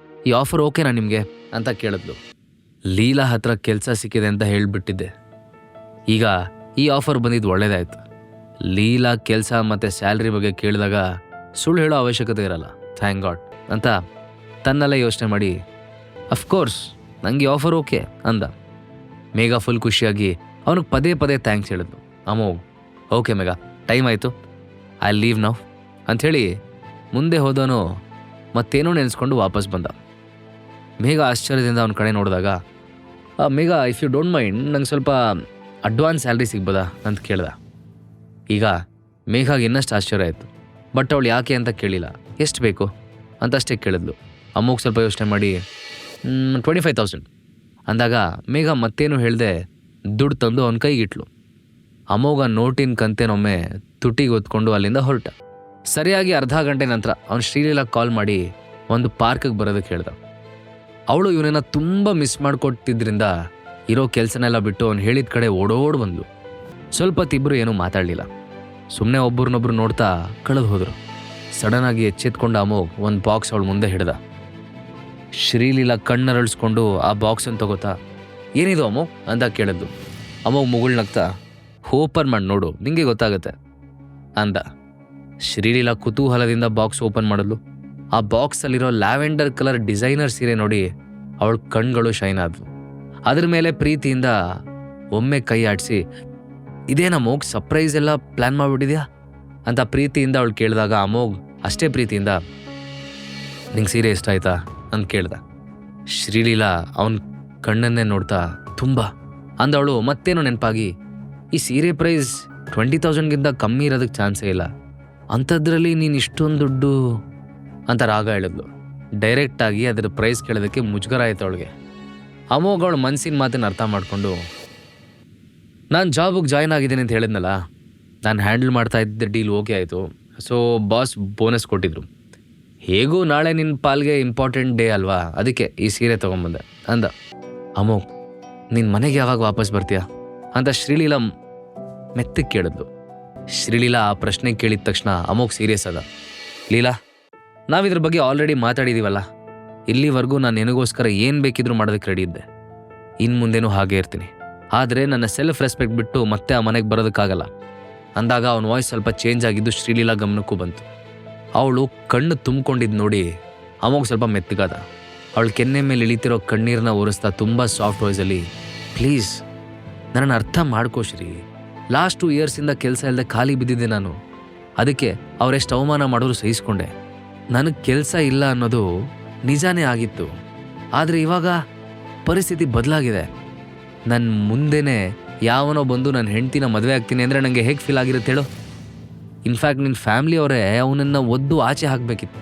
ಈ ಆಫರ್ ಓಕೆನಾ ನಿಮಗೆ ಅಂತ ಕೇಳಿದ್ಲು. ಲೀಲಾ ಹತ್ರ ಕೆಲಸ ಸಿಕ್ಕಿದೆ ಅಂತ ಹೇಳಿಬಿಟ್ಟಿದ್ದೆ. ಈಗ ಈ ಆಫರ್ ಬಂದಿದ್ದು ಒಳ್ಳೇದಾಯ್ತು. ಲೀಲಾ ಕೆಲಸ ಮತ್ತು ಸ್ಯಾಲ್ರಿ ಬಗ್ಗೆ ಕೇಳಿದಾಗ ಸುಳ್ಳು ಹೇಳೋ ಅವಶ್ಯಕತೆ ಇರಲ್ಲ. ಥ್ಯಾಂಕ್ ಗಾಡ್ ಅಂತ ತನ್ನಲ್ಲೇ ಯೋಚನೆ ಮಾಡಿ, ಅಫ್ಕೋರ್ಸ್ ನನಗೆ ಆಫರ್ ಓಕೆ ಅಂದ. ಮೇಘ ಫುಲ್ ಖುಷಿಯಾಗಿ ಅವನಿಗೆ ಪದೇ ಪದೇ ಥ್ಯಾಂಕ್ಸ್ ಹೇಳಿದ್ಲು. ಅಮೋಘ್ ಓಕೆ ಮೇಘ, ಟೈಮ್ ಆಯಿತು, ಐ ಲೀವ್ ನೌ ಅಂಥೇಳಿ ಮುಂದೆ ಹೋದವನು ಮತ್ತೇನೋ ನೆನೆಸ್ಕೊಂಡು ವಾಪಸ್ ಬಂದ. ಮೇಘ ಆಶ್ಚರ್ಯದಿಂದ ಅವನ ಕಡೆ ನೋಡಿದಾಗ, ಮೇಘ ಇಫ್ ಯು ಡೋಂಟ್ ಮೈಂಡ್ ನಂಗೆ ಸ್ವಲ್ಪ ಅಡ್ವಾನ್ಸ್ ಸ್ಯಾಲ್ರಿ ಸಿಗ್ಬೋದಾ ಅಂತ ಕೇಳ್ದ. ಈಗ ಮೇಘಾಗೆ ಇನ್ನಷ್ಟು ಆಶ್ಚರ್ಯ ಆಯಿತು. ಬಟ್ ಅವಳು ಯಾಕೆ ಅಂತ ಕೇಳಿಲ್ಲ. ಎಷ್ಟು ಬೇಕು ಅಂತಷ್ಟೇ ಕೇಳಿದ್ಲು. ಅಮೋಘ್ ಸ್ವಲ್ಪ ಯೋಚನೆ ಮಾಡಿ 25,000 ಅಂದಾಗ ಮೇಘ ಮತ್ತೇನು ಹೇಳ್ದೆ ದುಡ್ಡು ತಂದು ಅವನ ಕೈಗಿಟ್ಲು. ಅಮೋಘ ನೋಟಿನ ಕಂತೇನೊಮ್ಮೆ ತುಟಿಗೆ ಹೊತ್ಕೊಂಡು ಅಲ್ಲಿಂದ ಹೊರಟ. ಸರಿಯಾಗಿ ಅರ್ಧ ಗಂಟೆ ನಂತರ ಅವನು ಶ್ರೀಲೀಲಾ ಕಾಲ್ ಮಾಡಿ ಒಂದು ಪಾರ್ಕಿಗೆ ಬರೋದಕ್ಕೆ ಹೇಳ್ದ. ಅವಳು ಇವನನ್ನ ತುಂಬ ಮಿಸ್ ಮಾಡಿಕೊಟ್ಟಿದ್ರಿಂದ ಇರೋ ಕೆಲಸನೆಲ್ಲ ಬಿಟ್ಟು ಅವ್ನು ಹೇಳಿದ ಕಡೆ ಓಡೋಡು ಬಂದ್ಲು. ಸ್ವಲ್ಪ ಹೊತ್ತಿಬ್ರು ಏನೂ ಮಾತಾಡಲಿಲ್ಲ. ಸುಮ್ಮನೆ ಒಬ್ಬರನ್ನೊಬ್ರು ನೋಡ್ತಾ ಕಳೆದು ಹೋದರು. ಸಡನ್ನಾಗಿ ಎಚ್ಚೆತ್ಕೊಂಡ ಅಮೋಘ್ ಒಂದು ಬಾಕ್ಸ್ ಅವಳು ಮುಂದೆ ಹಿಡ್ದ. ಶ್ರೀಲೀಲಾ ಕಣ್ಣರಳಿಸ್ಕೊಂಡು ಆ ಬಾಕ್ಸನ್ನು ತಗೋತಾ, ಏನಿದು ಅಮೋಘ್ ಅಂತ ಕೇಳಿದ್ದು. ಅಮೋಘ್ ಮುಗುಳ್ನಗ್ತಾ, ಓಪನ್ ಮಾಡಿ ನೋಡು, ನಿಂಗೆ ಗೊತ್ತಾಗುತ್ತೆ ಅಂದ. ಶ್ರೀಲೀಲಾ ಕುತೂಹಲದಿಂದ ಬಾಕ್ಸ್ ಓಪನ್ ಮಾಡಲು ಆ ಬಾಕ್ಸಲ್ಲಿರೋ ಲ್ಯಾವೆಂಡರ್ ಕಲರ್ ಡಿಸೈನರ್ ಸೀರೆ ನೋಡಿ ಅವಳ ಕಣ್ಗಳು ಶೈನ್ ಆದವು. ಅದ್ರ ಮೇಲೆ ಪ್ರೀತಿಯಿಂದ ಒಮ್ಮೆ ಕೈ ಆಡಿಸಿ, ಇದೇನ ಅಮೋಘ್ ಸರ್ಪ್ರೈಸ್ ಎಲ್ಲ ಪ್ಲ್ಯಾನ್ ಮಾಡಿಬಿಟ್ಟಿದ್ಯಾ ಅಂತ ಪ್ರೀತಿಯಿಂದ ಅವಳು ಕೇಳಿದಾಗ ಅಮೋಘ್ ಅಷ್ಟೇ ಪ್ರೀತಿಯಿಂದ, ನಿಂಗೆ ಸೀರೆ ಇಷ್ಟ ಆಯ್ತಾ ಅಂತ ಕೇಳ್ದ. ಶ್ರೀಲೀಲಾ ಅವನ ಕಣ್ಣನ್ನೇ ನೋಡ್ತಾ ತುಂಬ ಅಂದವಳು ಮತ್ತೇನೋ ನೆನಪಾಗಿ, ಈ ಸೀರೆ ಪ್ರೈಸ್ 20,000ಗಿಂತ ಕಮ್ಮಿ ಇರೋದಕ್ಕೆ ಚಾನ್ಸೇ ಇಲ್ಲ, ಅಂಥದ್ರಲ್ಲಿ ನೀನು ಇಷ್ಟೊಂದು ದುಡ್ಡು ಅಂತ ರಾಗ ಹೇಳಿದ್ಲು. ಡೈರೆಕ್ಟಾಗಿ ಅದರ ಪ್ರೈಸ್ ಕೇಳೋದಕ್ಕೆ ಮುಜುಗರ ಆಯ್ತು ಅವಳಿಗೆ. ಅಮೋಘ್ ಅವಳ ಮನಸ್ಸಿನ ಮಾತನ್ನು ಅರ್ಥ ಮಾಡಿಕೊಂಡು, ನಾನು ಜಾಬಿಗೆ ಜಾಯ್ನ್ ಆಗಿದ್ದೀನಿ ಅಂತ ಹೇಳಿದ್ನಲ್ಲ, ನಾನು ಹ್ಯಾಂಡಲ್ ಮಾಡ್ತಾ ಇದ್ದ ಡೀಲ್ ಓಕೆ ಆಯಿತು. ಸೊ ಬಾಸ್ ಬೋನಸ್ ಕೊಟ್ಟಿದ್ರು. ಹೇಗೂ ನಾಳೆ ನಿನ್ನ ಪಾಲ್ಗೆ ಇಂಪಾರ್ಟೆಂಟ್ ಡೇ ಅಲ್ವಾ, ಅದಕ್ಕೆ ಈ ಸೀರೆ ತೊಗೊಂಬಂದೆ ಅಂದ. ಅಮೋಘ್ ನಿನ್ನ ಮನೆಗೆ ಯಾವಾಗ ವಾಪಸ್ ಬರ್ತೀಯಾ ಅಂತ ಶ್ರೀಲೀಲಾ ಮೆತ್ತಗೆ ಕೇಳಿದ್ಲು. ಶ್ರೀಲೀಲಾ ಆ ಪ್ರಶ್ನೆ ಕೇಳಿದ ತಕ್ಷಣ ಅಮೋಘ್ ಸೀರಿಯಸ್ ಅದ. ಲೀಲಾ, ನಾವಿದ್ರ ಬಗ್ಗೆ ಆಲ್ರೆಡಿ ಮಾತಾಡಿದ್ದೀವಲ್ಲ, ಇಲ್ಲಿವರೆಗೂ ನಾನು ನಿನಗೋಸ್ಕರ ಏನು ಬೇಕಿದ್ರೂ ಮಾಡೋದಕ್ಕೆ ರೆಡಿ ಇದ್ದೆ. ಇನ್ನು ಮುಂದೇನೂ ಹಾಗೇ ಇರ್ತೀನಿ. ಆದರೆ ನನ್ನ ಸೆಲ್ಫ್ ರೆಸ್ಪೆಕ್ಟ್ ಬಿಟ್ಟು ಮತ್ತೆ ಆ ಮನೆಗೆ ಬರೋದಕ್ಕಾಗಲ್ಲ ಅಂದಾಗ ಅವನ ವಾಯ್ಸ್ ಸ್ವಲ್ಪ ಚೇಂಜ್ ಆಗಿದ್ದು ಶ್ರೀಲೀಲಾ ಗಮನಕ್ಕೂ ಬಂತು. ಅವಳು ಕಣ್ಣು ತುಂಬಿಕೊಂಡಿದ್ದು ನೋಡಿ ಅಮೋಘ್ ಸ್ವಲ್ಪ ಮೆತ್ತಗಾದ. ಅವಳು ಕೆನ್ನೆ ಮೇಲೆ ಇಳಿತಿರೋ ಕಣ್ಣೀರನ್ನ ಒರೆಸ್ತಾ ತುಂಬ ಸಾಫ್ಟ್ ವಾಯ್ಸಲ್ಲಿ, ಪ್ಲೀಸ್ ನನ್ನನ್ನು ಅರ್ಥ ಮಾಡ್ಕೋ ಶ್ರೀ, ಲಾಸ್ಟ್ 2 ಇಯರ್ಸಿಂದ ಕೆಲಸ ಇಲ್ಲದೆ ಖಾಲಿ ಬಿದ್ದಿದ್ದೆ ನಾನು. ಅದಕ್ಕೆ ಅವರೆಷ್ಟು ಅವಮಾನ ಮಾಡೋರು ಸಹಿಸ್ಕೊಂಡೆ. ನನಗೆ ಕೆಲಸ ಇಲ್ಲ ಅನ್ನೋದು ನಿಜಾನೇ ಆಗಿತ್ತು. ಆದರೆ ಇವಾಗ ಪರಿಸ್ಥಿತಿ ಬದಲಾಗಿದೆ. ನನ್ನ ಮುಂದೆನೇ ಯಾವನೋ ಬಂದು ನನ್ನ ಹೆಂಡ್ತಿನ ಮದುವೆ ಆಗ್ತೀನಿ ಅಂದರೆ ನನಗೆ ಹೇಗೆ ಫೀಲ್ ಆಗಿರುತ್ತೆ ಹೇಳು. ಇನ್ಫ್ಯಾಕ್ಟ್ ನಿನ್ನ ಫ್ಯಾಮ್ಲಿಯವರೇ ಅವನನ್ನು ಒದ್ದು ಆಚೆ ಹಾಕಬೇಕಿತ್ತು.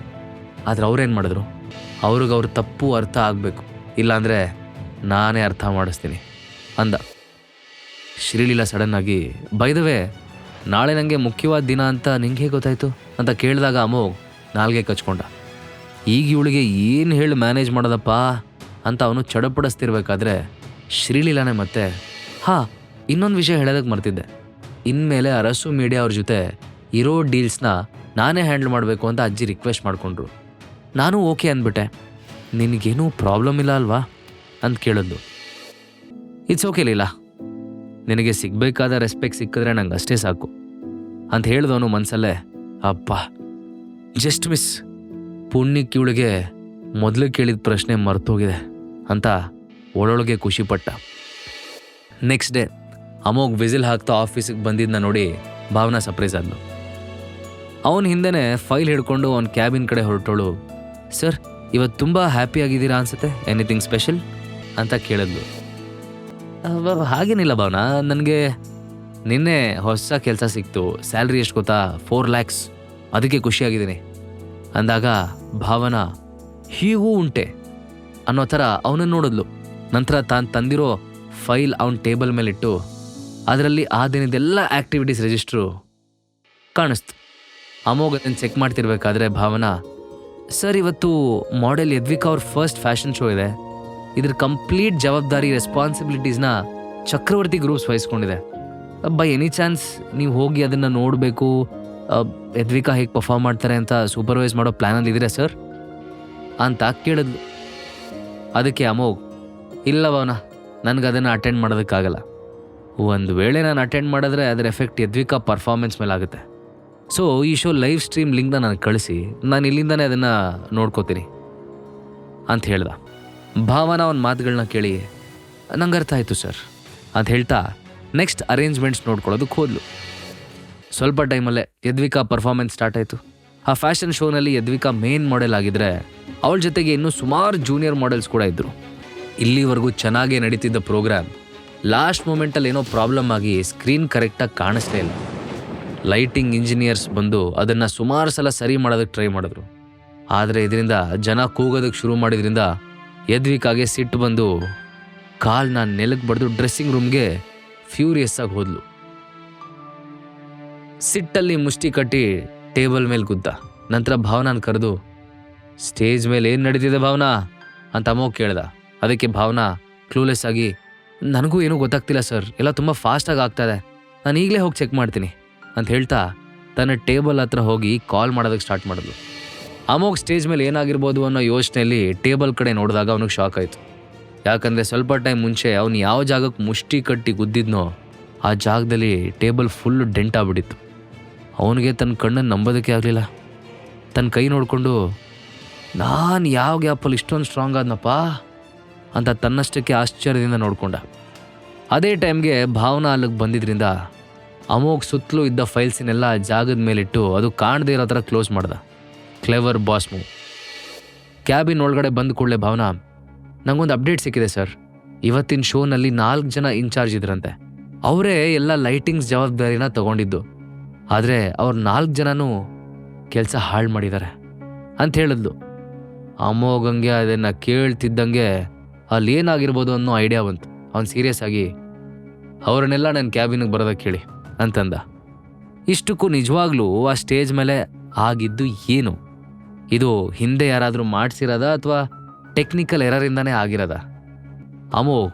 ಆದರೆ ಅವ್ರೇನು ಮಾಡಿದ್ರು? ಅವ್ರ ತಪ್ಪು ಅರ್ಥ ಆಗಬೇಕು, ಇಲ್ಲಾಂದರೆ ನಾನೇ ಅರ್ಥ ಮಾಡಿಸ್ತೀನಿ ಅಂದ. ಶ್ರೀಲೀಲಾ ಸಡನ್ನಾಗಿ, ಬೈ ದ ವೇ ನಾಳೆ ನನಗೆ ಮುಖ್ಯವಾದ ದಿನ ಅಂತ ನಿಂಗೆ ಹೇಗೆ ಗೊತ್ತಾಯಿತು ಅಂತ ಕೇಳಿದಾಗ ಅಮೋಘ್ ನಾಲ್ಗೆ ಕಚ್ಕೊಂಡ. ಈಗ ಇವಳಿಗೆ ಏನು ಹೇಳಿ ಮ್ಯಾನೇಜ್ ಮಾಡೋದಪ್ಪ ಅಂತ ಅವನು ಚಡಪಡಿಸ್ತಿರ್ಬೇಕಾದ್ರೆ ಶ್ರೀಲೀಲಾನೇ ಮತ್ತೆ, ಇನ್ನೊಂದು ವಿಷಯ ಹೇಳೋದಕ್ಕೆ ಮರ್ತಿದ್ದೆ, ಇನ್ಮೇಲೆ ಅರಸು ಮೀಡಿಯಾ ಅವ್ರ ಜೊತೆ ಇರೋ ಡೀಲ್ಸ್ನ ನಾನೇ ಹ್ಯಾಂಡಲ್ ಮಾಡಬೇಕು ಅಂತ ಅಜ್ಜಿ ರಿಕ್ವೆಸ್ಟ್ ಮಾಡಿಕೊಂಡ್ರು. ನಾನು ಓಕೆ ಅಂದ್ಬಿಟ್ಟೆ. ನಿನಗೇನೂ ಪ್ರಾಬ್ಲಮ್ ಇಲ್ಲ ಅಲ್ವಾ ಅಂತ ಕೇಳಿದ್ಲು. ಇಟ್ಸ್ ಓಕೆ ಲೀಲಾ, ನಿನಗೆ ಸಿಗಬೇಕಾದ ರೆಸ್ಪೆಕ್ಟ್ ಸಿಕ್ಕಿದ್ರೆ ನಂಗೆ ಅಷ್ಟೇ ಸಾಕು ಅಂತ ಹೇಳಿದವನು ಮನಸ್ಸಲ್ಲೇ, ಅಪ್ಪ ಜಸ್ಟ್ ಮಿಸ್, ಪುಣ್ಯಕ್ಕೆ ಇವಳಿಗೆ ಮೊದಲು ಕೇಳಿದ ಪ್ರಶ್ನೆ ಮರ್ತೋಗಿದೆ ಅಂತ ಒಳೊಳಗೆ ಖುಷಿಪಟ್ಟ. ನೆಕ್ಸ್ಟ್ ಡೇ ಅಮೋಘ್ ವಿಸಿಲ್ ಹಾಕ್ತಾ ಆಫೀಸಿಗೆ ಬಂದಿದ್ದನ್ನ ನೋಡಿ ಭಾವನಾ ಸರ್ಪ್ರೈಸ್ ಆದ್ಲು. ಅವನ ಹಿಂದೆನೇ ಫೈಲ್ ಹಿಡ್ಕೊಂಡು ಅವನ ಕ್ಯಾಬಿನ್ ಕಡೆ ಹೊರಟೋಳು. ಸರ್, ಇವತ್ತು ತುಂಬ ಹ್ಯಾಪಿ ಆಗಿದ್ದೀರಾ ಅನ್ಸುತ್ತೆ, ಎನಿಥಿಂಗ್ ಸ್ಪೆಷಲ್ ಅಂತ ಕೇಳಿದ್ಲು. ಹಾಗೇನಿಲ್ಲ ಭಾವನಾ, ನನಗೆ ನಿನ್ನೆ ಹೊಸ ಕೆಲಸ ಸಿಕ್ತು, ಸ್ಯಾಲ್ರಿ ಎಷ್ಟು ಗೊತ್ತಾ, 4 lakhs, ಅದಕ್ಕೆ ಖುಷಿಯಾಗಿದ್ದೀನಿ ಅಂದಾಗ ಭಾವನಾ, ಹೀಗೂ ಉಂಟೆ ಅನ್ನೋ ಥರ ಅವನನ್ನು ನೋಡಿದ್ಲು. ನಂತರ ತಾನು ತಂದಿರೋ ಫೈಲ್ ಅವನ ಟೇಬಲ್ ಮೇಲಿಟ್ಟು ಅದರಲ್ಲಿ ಆ ದಿನದೆಲ್ಲ ಆ್ಯಕ್ಟಿವಿಟೀಸ್ ರಿಜಿಸ್ಟ್ರು ಕಾಣಿಸ್ತು. ಅಮೋಘ್ ಅದನ್ನು ಚೆಕ್ ಮಾಡ್ತಿರ್ಬೇಕಾದ್ರೆ ಭಾವನಾ, ಸರ್ ಇವತ್ತು ಮಾಡೆಲ್ ಯದ್ವಿಕಾ ಅವ್ರ ಫಸ್ಟ್ ಫ್ಯಾಷನ್ ಶೋ ಇದೆ, ಇದ್ರ ಕಂಪ್ಲೀಟ್ ಜವಾಬ್ದಾರಿ ರೆಸ್ಪಾನ್ಸಿಬಿಲಿಟೀಸ್ನ ಚಕ್ರವರ್ತಿ ಗ್ರೂಪ್ಸ್ ವಹಿಸ್ಕೊಂಡಿದೆ. ಬೈ ಎನಿ ಚಾನ್ಸ್ ನೀವು ಹೋಗಿ ಅದನ್ನು ನೋಡಬೇಕು, ಯದ್ವಿಕಾ ಹೇಗೆ ಪರ್ಫಾರ್ಮ್ ಮಾಡ್ತಾರೆ ಅಂತ ಸೂಪರ್ವೈಸ್ ಮಾಡೋ ಪ್ಲ್ಯಾನಲ್ಲಿ ಇದ್ದೀರಾ ಸರ್ ಅಂತ ಕೇಳಿದ್ಲು. ಅದಕ್ಕೆ ಅಮೋಘ್, ಇಲ್ಲ ಭಾವನಾ, ನನಗೆ ಅದನ್ನು ಅಟೆಂಡ್ ಮಾಡೋದಕ್ಕಾಗಲ್ಲ. ಒಂದು ವೇಳೆ ನಾನು ಅಟೆಂಡ್ ಮಾಡಿದ್ರೆ ಅದರ ಎಫೆಕ್ಟ್ ಯದ್ವಿಕಾ ಪರ್ಫಾರ್ಮೆನ್ಸ್ ಮೇಲೆ ಆಗುತ್ತೆ. ಸೊ ಈ ಶೋ ಲೈವ್ ಸ್ಟ್ರೀಮ್ ಲಿಂಕ್ನ ನನಗೆ ಕಳಿಸಿ, ನಾನು ಇಲ್ಲಿಂದನೇ ಅದನ್ನು ನೋಡ್ಕೋತೀನಿ ಅಂತ ಹೇಳ್ದ. ಭಾವನಾ ಅವನ ಮಾತುಗಳನ್ನ ಕೇಳಿ ನಂಗೆ ಅರ್ಥ ಆಯಿತು ಸರ್ ಅಂತ ಹೇಳ್ತಾ ನೆಕ್ಸ್ಟ್ ಅರೇಂಜ್ಮೆಂಟ್ಸ್ ನೋಡ್ಕೊಳ್ಳೋದಕ್ಕೆ ಹೋದ್ಲು. ಸ್ವಲ್ಪ ಟೈಮಲ್ಲೇ ಯದ್ವಿಕಾ ಪರ್ಫಾರ್ಮೆನ್ಸ್ ಸ್ಟಾರ್ಟ್ ಆಯಿತು. ಆ ಫ್ಯಾಷನ್ ಶೋನಲ್ಲಿ ಯದ್ವಿಕಾ ಮೇನ್ ಮಾಡೆಲ್ ಆಗಿದ್ದರೆ ಅವಳ ಜೊತೆಗೆ ಇನ್ನೂ ಸುಮಾರು ಜೂನಿಯರ್ ಮಾಡೆಲ್ಸ್ ಕೂಡ ಇದ್ದರು. ಇಲ್ಲಿವರೆಗೂ ಚೆನ್ನಾಗೇ ನಡೀತಿದ್ದ ಪ್ರೋಗ್ರಾಮ್ ಲಾಸ್ಟ್ ಮೂಮೆಂಟಲ್ಲಿ ಏನೋ ಪ್ರಾಬ್ಲಮ್ ಆಗಿ ಸ್ಕ್ರೀನ್ ಕರೆಕ್ಟಾಗಿ ಕಾಣಿಸ್ಲೇ ಇಲ್ಲ. ಲೈಟಿಂಗ್ ಇಂಜಿನಿಯರ್ಸ್ ಬಂದು ಅದನ್ನು ಸುಮಾರು ಸಲ ಸರಿ ಮಾಡೋದಕ್ಕೆ ಟ್ರೈ ಮಾಡಿದ್ರು. ಆದರೆ ಇದರಿಂದ ಜನ ಕೂಗೋದಕ್ಕೆ ಶುರು ಮಾಡಿದ್ರಿಂದ ಯದ್ವಿಕಾಗೆ ಸಿಟ್ಟು ಬಂದು ಕಾಲ್ನ ನೆಲಕ್ಕೆ ಬಡ್ದು ಡ್ರೆಸ್ಸಿಂಗ್ ರೂಮ್ಗೆ ಫ್ಯೂರಿಯಸ್ ಆಗಿ ಹೋದ್ಲು. ಸಿಟ್ಟಲ್ಲಿ ಮುಷ್ಟಿ ಕಟ್ಟಿ ಟೇಬಲ್ ಮೇಲೆ ಗುದ್ದ. ನಂತರ ಭಾವನಾನ ಕರೆದು, ಸ್ಟೇಜ್ ಮೇಲೆ ಏನು ನಡೀತಿದೆ ಭಾವನಾ ಅಂತ ಅಮೋಘ್ ಕೇಳ್ದ. ಅದಕ್ಕೆ ಭಾವನಾ ಕ್ಲೂಲೆಸ್ ಆಗಿ, ನನಗೂ ಏನೂ ಗೊತ್ತಾಗ್ತಿಲ್ಲ ಸರ್, ಎಲ್ಲ ತುಂಬ ಫಾಸ್ಟಾಗಿ ಆಗ್ತಾಯಿದೆ, ನಾನು ಈಗಲೇ ಹೋಗಿ ಚೆಕ್ ಮಾಡ್ತೀನಿ ಅಂತ ಹೇಳ್ತಾ ತನ್ನ ಟೇಬಲ್ ಹತ್ರ ಹೋಗಿ ಕಾಲ್ ಮಾಡೋದಕ್ಕೆ ಸ್ಟಾರ್ಟ್ ಮಾಡಿದ್ಲು. ಅಮೋಘ್ ಸ್ಟೇಜ್ ಮೇಲೆ ಏನಾಗಿರ್ಬೋದು ಅನ್ನೋ ಯೋಚನೆಯಲ್ಲಿ ಟೇಬಲ್ ಕಡೆ ನೋಡಿದಾಗ ಅವನಿಗೆ ಶಾಕ್ ಆಯಿತು. ಯಾಕಂದರೆ ಸ್ವಲ್ಪ ಟೈಮ್ ಮುಂಚೆ ಅವನು ಯಾವ ಜಾಗಕ್ಕೆ ಮುಷ್ಟಿ ಕಟ್ಟಿ ಗುದ್ದಿದ್ನೋ ಆ ಜಾಗದಲ್ಲಿ ಟೇಬಲ್ ಫುಲ್ಲು ಡೆಂಟ್ ಆಗ್ಬಿಟ್ಟಿತ್ತು. ಅವನಿಗೆ ತನ್ನ ಕಣ್ಣನ್ನು ನಂಬೋದಕ್ಕೆ ಆಗಲಿಲ್ಲ. ತನ್ನ ಕೈ ನೋಡಿಕೊಂಡು, ನಾನು ಯಾವ ಗ್ಯಾಪಲ್ಲಿ ಇಷ್ಟೊಂದು ಸ್ಟ್ರಾಂಗ್ ಆದ್ನಪ್ಪ ಅಂತ ತನ್ನಷ್ಟಕ್ಕೆ ಆಶ್ಚರ್ಯದಿಂದ ನೋಡಿಕೊಂಡ. ಅದೇ ಟೈಮ್ಗೆ ಭಾವನಾ ಅಲ್ಲಿಗೆ ಬಂದಿದ್ದರಿಂದ ಅಮೋಘ್ ಸುತ್ತಲೂ ಇದ್ದ ಫೈಲ್ಸಿನೆಲ್ಲ ಜಾಗದ ಮೇಲಿಟ್ಟು ಅದು ಕಾಣದೇ ಇರೋ ಥರ ಕ್ಲೋಸ್ ಮಾಡ್ದ. Clever boss move. ಕ್ಯಾಬಿನ್ ಒಳಗಡೆ ಬಂದ ಕೂಡಲೇ ಭಾವನಾ, ನನಗೊಂದು ಅಪ್ಡೇಟ್ ಸಿಕ್ಕಿದೆ ಸರ್, ಇವತ್ತಿನ ಶೋನಲ್ಲಿ 4 ಜನ ಇನ್ಚಾರ್ಜ್ ಇದ್ರಂತೆ, ಅವರೇ ಎಲ್ಲ ಲೈಟಿಂಗ್ಸ್ ಜವಾಬ್ದಾರಿನ ತಗೊಂಡಿದ್ದು, ಆದರೆ ಅವ್ರು 4 ಜನನೂ ಕೆಲಸ ಹಾಳು ಮಾಡಿದ್ದಾರೆ ಅಂತ ಹೇಳಿದ್ಲು. ಅಮೋಘಂಗೆ ಅದನ್ನು ಕೇಳ್ತಿದ್ದಂಗೆ ಅಲ್ಲಿ ಏನಾಗಿರ್ಬೋದು ಅನ್ನೋ ಐಡಿಯಾ ಬಂತು. ಅವ್ನು ಸೀರಿಯಸ್ ಆಗಿ, ಅವರನ್ನೆಲ್ಲ ನನ್ನ ಕ್ಯಾಬಿನಿಗೆ ಬರೋದಕ್ಕೆ ಹೇಳಿ ಅಂತಂದ. ಇಷ್ಟಕ್ಕೂ ನಿಜವಾಗ್ಲೂ ಆ ಸ್ಟೇಜ್ ಮೇಲೆ ಆಗಿದ್ದು ಏನು? ಇದು ಹಿಂದೆ ಯಾರಾದರೂ ಮಾಡಿಸಿರೋದ ಅಥವಾ ಟೆಕ್ನಿಕಲ್ ಎರರಿಂದನೇ ಆಗಿರೋದ? ಅಮೋಘ್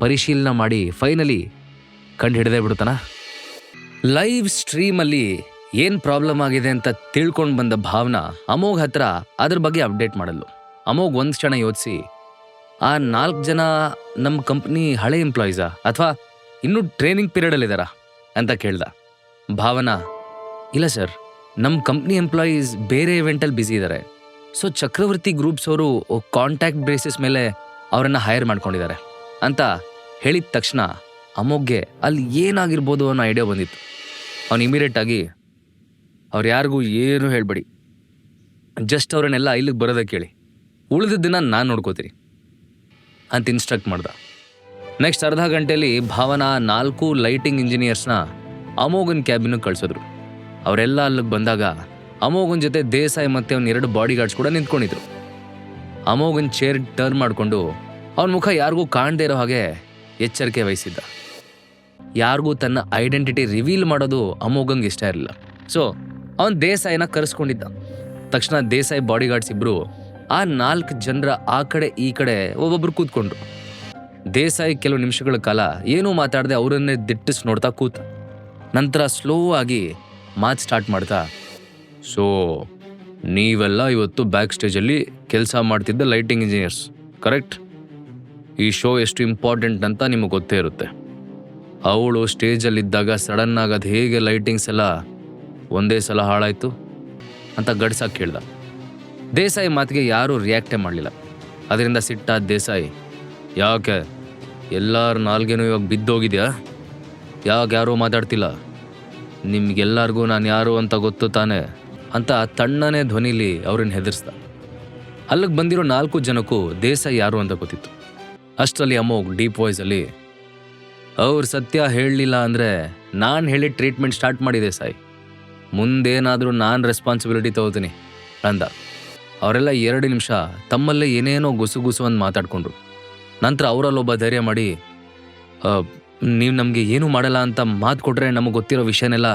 ಪರಿಶೀಲನೆ ಮಾಡಿ ಫೈನಲಿ ಕಂಡು ಹಿಡಿದೇ ಬಿಡ್ತಾನ. ಲೈವ್ ಸ್ಟ್ರೀಮಲ್ಲಿ ಏನು ಪ್ರಾಬ್ಲಮ್ ಆಗಿದೆ ಅಂತ ತಿಳ್ಕೊಂಡು ಬಂದ ಭಾವನಾ ಅಮೋಘ್ ಹತ್ರ ಅದ್ರ ಬಗ್ಗೆ ಅಪ್ಡೇಟ್ ಮಾಡಲು. ಅಮೋಘ್ ಒಂದು ಕ್ಷಣ ಯೋಚಿಸಿ, ಆ 4 ಜನ ನಮ್ಮ ಕಂಪ್ನಿ ಹಳೆ ಎಂಪ್ಲಾಯೀಸಾ ಅಥವಾ ಇನ್ನೂ ಟ್ರೈನಿಂಗ್ ಪೀರಿಯಡಲ್ಲಿದ್ದಾರಾ ಅಂತ ಕೇಳ್ದ. ಭಾವನಾ, ಇಲ್ಲ ಸರ್, ನಮ್ಮ ಕಂಪ್ನಿ ಎಂಪ್ಲಾಯೀಸ್ ಬೇರೆ ಇವೆಂಟಲ್ಲಿ ಬ್ಯುಸಿ ಇದ್ದಾರೆ, ಸೊ ಚಕ್ರವರ್ತಿ ಗ್ರೂಪ್ಸ್ ಅವರು ಕಾಂಟ್ಯಾಕ್ಟ್ ಬೇಸಿಸ್ ಮೇಲೆ ಅವರನ್ನು ಹೈರ್ ಮಾಡ್ಕೊಂಡಿದ್ದಾರೆ ಅಂತ ಹೇಳಿದ ತಕ್ಷಣ ಅಮೋಘ್ಗೆ ಅಲ್ಲಿ ಏನಾಗಿರ್ಬೋದು ಅನ್ನೋ ಐಡಿಯಾ ಬಂದಿತ್ತು. ಅವನು ಇಮಿಡಿಯೇಟಾಗಿ, ಅವ್ರು ಯಾರಿಗೂ ಏನೂ ಹೇಳಬೇಡಿ, ಜಸ್ಟ್ ಅವರನ್ನೆಲ್ಲ ಇಲ್ಲಿಗೆ ಬರೋದಕ್ಕೆ ಹೇಳಿ, ಉಳಿದಿದ್ದನ್ನು ನಾನು ನೋಡ್ಕೋತೀನಿ ಅಂತ ಇನ್ಸ್ಟ್ರಕ್ಟ್ ಮಾಡ್ದ. ನೆಕ್ಸ್ಟ್ ಅರ್ಧ ಗಂಟೆಯಲ್ಲಿ ಭಾವನಾ 4 ಲೈಟಿಂಗ್ ಇಂಜಿನಿಯರ್ಸ್ನ ಅಮೋಘನ್ ಕ್ಯಾಬಿನಿಗೆ ಕಳಿಸಿದ್ರು. ಅವರೆಲ್ಲ ಅಲ್ಲಿಗೆ ಬಂದಾಗ ಅಮೋಘನ್ ಜೊತೆ ದೇಸಾಯಿ ಮತ್ತು ಅವನ 2 ಬಾಡಿ ಗಾರ್ಡ್ಸ್ ಕೂಡ ನಿಂತ್ಕೊಂಡಿದ್ರು. ಅಮೋಘನ್ ಚೇರ್ ಟರ್ನ್ ಮಾಡಿಕೊಂಡು ಅವನ ಮುಖ ಯಾರಿಗೂ ಕಾಣದೇ ಇರೋ ಹಾಗೆ ಎಚ್ಚರಿಕೆ ವಹಿಸಿದ್ದ. ಯಾರಿಗೂ ತನ್ನ ಐಡೆಂಟಿಟಿ ರಿವೀಲ್ ಮಾಡೋದು ಅಮೋಘಂಗೆ ಇಷ್ಟ ಇರಲಿಲ್ಲ. ಸೊ ಅವನು ದೇಸಾಯಿನ ಕರೆಸ್ಕೊಂಡಿದ್ದ. ತಕ್ಷಣ ದೇಸಾಯಿ ಬಾಡಿ ಗಾರ್ಡ್ಸ್ ಇಬ್ಬರು ಆ 4 ಜನರ ಆ ಕಡೆ ಈ ಕಡೆ ಒಬ್ಬೊಬ್ರು ಕೂತ್ಕೊಂಡ್ರು. ದೇಸಾಯಿ ಕೆಲವು ನಿಮಿಷಗಳ ಕಾಲ ಏನೂ ಮಾತಾಡದೆ ಅವರನ್ನೇ ದಿಟ್ಟಿಸಿ ನೋಡ್ತಾ ಕೂತ. ನಂತರ ಸ್ಲೋ ಆಗಿ ಮಾತು ಸ್ಟಾರ್ಟ್ ಮಾಡ್ತಾ, ಸೊ ನೀವೆಲ್ಲ ಇವತ್ತು ಬ್ಯಾಕ್ ಸ್ಟೇಜಲ್ಲಿ ಕೆಲಸ ಮಾಡ್ತಿದ್ದ ಲೈಟಿಂಗ್ ಇಂಜಿನಿಯರ್ಸ್, ಕರೆಕ್ಟ್? ಈ ಶೋ ಎಷ್ಟು ಇಂಪಾರ್ಟೆಂಟ್ ಅಂತ ನಿಮಗೆ ಗೊತ್ತೇ ಇರುತ್ತೆ. ಅವಳು ಸ್ಟೇಜಲ್ಲಿದ್ದಾಗ ಸಡನ್ನಾಗಿ ಅದು ಹೇಗೆ ಲೈಟಿಂಗ್ಸ್ ಎಲ್ಲ ಒಂದೇ ಸಲ ಹಾಳಾಯಿತು ಅಂತ ಗಡ್ಸಾಗಿ ಕೇಳ್ದ. ದೇಸಾಯಿ ಮಾತಿಗೆ ಯಾರೂ ರಿಯಾಕ್ಟೇ ಮಾಡಲಿಲ್ಲ. ಅದರಿಂದ ಸಿಟ್ಟಾದ ದೇಸಾಯಿ, ಯಾಕೆ ಎಲ್ಲರ ನಾಲ್ಗೇನೂ ಇವಾಗ ಬಿದ್ದೋಗಿದೆಯಾ? ಯಾರು ಮಾತಾಡ್ತಿಲ್ಲ? ನಿಮ್ಗೆಲ್ಲರಿಗೂ ನಾನು ಯಾರು ಅಂತ ಗೊತ್ತು ತಾನೆ ಅಂತ ತಣ್ಣನೇ ಧ್ವನಿಲಿ ಅವ್ರನ್ನ ಹೆದರ್ಸ್ದ. ಅಲ್ಲಿಗೆ ಬಂದಿರೋ 4 ಜನಕ್ಕೂ ದೇಸಾಯಿ ಯಾರು ಅಂತ ಗೊತ್ತಿತ್ತು. ಅಷ್ಟರಲ್ಲಿ ಅಮೋಘ್ ಡೀಪ್ ವಾಯ್ಸಲ್ಲಿ, ಅವ್ರು ಸತ್ಯ ಹೇಳಲಿಲ್ಲ ಅಂದರೆ ನಾನು ಹೇಳಿ ಟ್ರೀಟ್ಮೆಂಟ್ ಸ್ಟಾರ್ಟ್ ಮಾಡಿ ದೇಸಾಯಿ, ಮುಂದೇನಾದರೂ ನಾನು ರೆಸ್ಪಾನ್ಸಿಬಿಲಿಟಿ ತಗೋತೀನಿ ಅಂದ. ಅವರೆಲ್ಲ 2 ನಿಮಿಷ ತಮ್ಮಲ್ಲೇ ಏನೇನೋ ಗುಸು ಅಂತ ಮಾತಾಡ್ಕೊಂಡ್ರು. ನಂತರ ಅವರಲ್ಲೊಬ್ಬ ಧೈರ್ಯ ಮಾಡಿ, ನೀವು ನಮಗೆ ಏನೂ ಮಾಡಲ್ಲ ಅಂತ ಮಾತು ಕೊಟ್ಟರೆ ನಮಗೆ ಗೊತ್ತಿರೋ ವಿಷಯನೆಲ್ಲ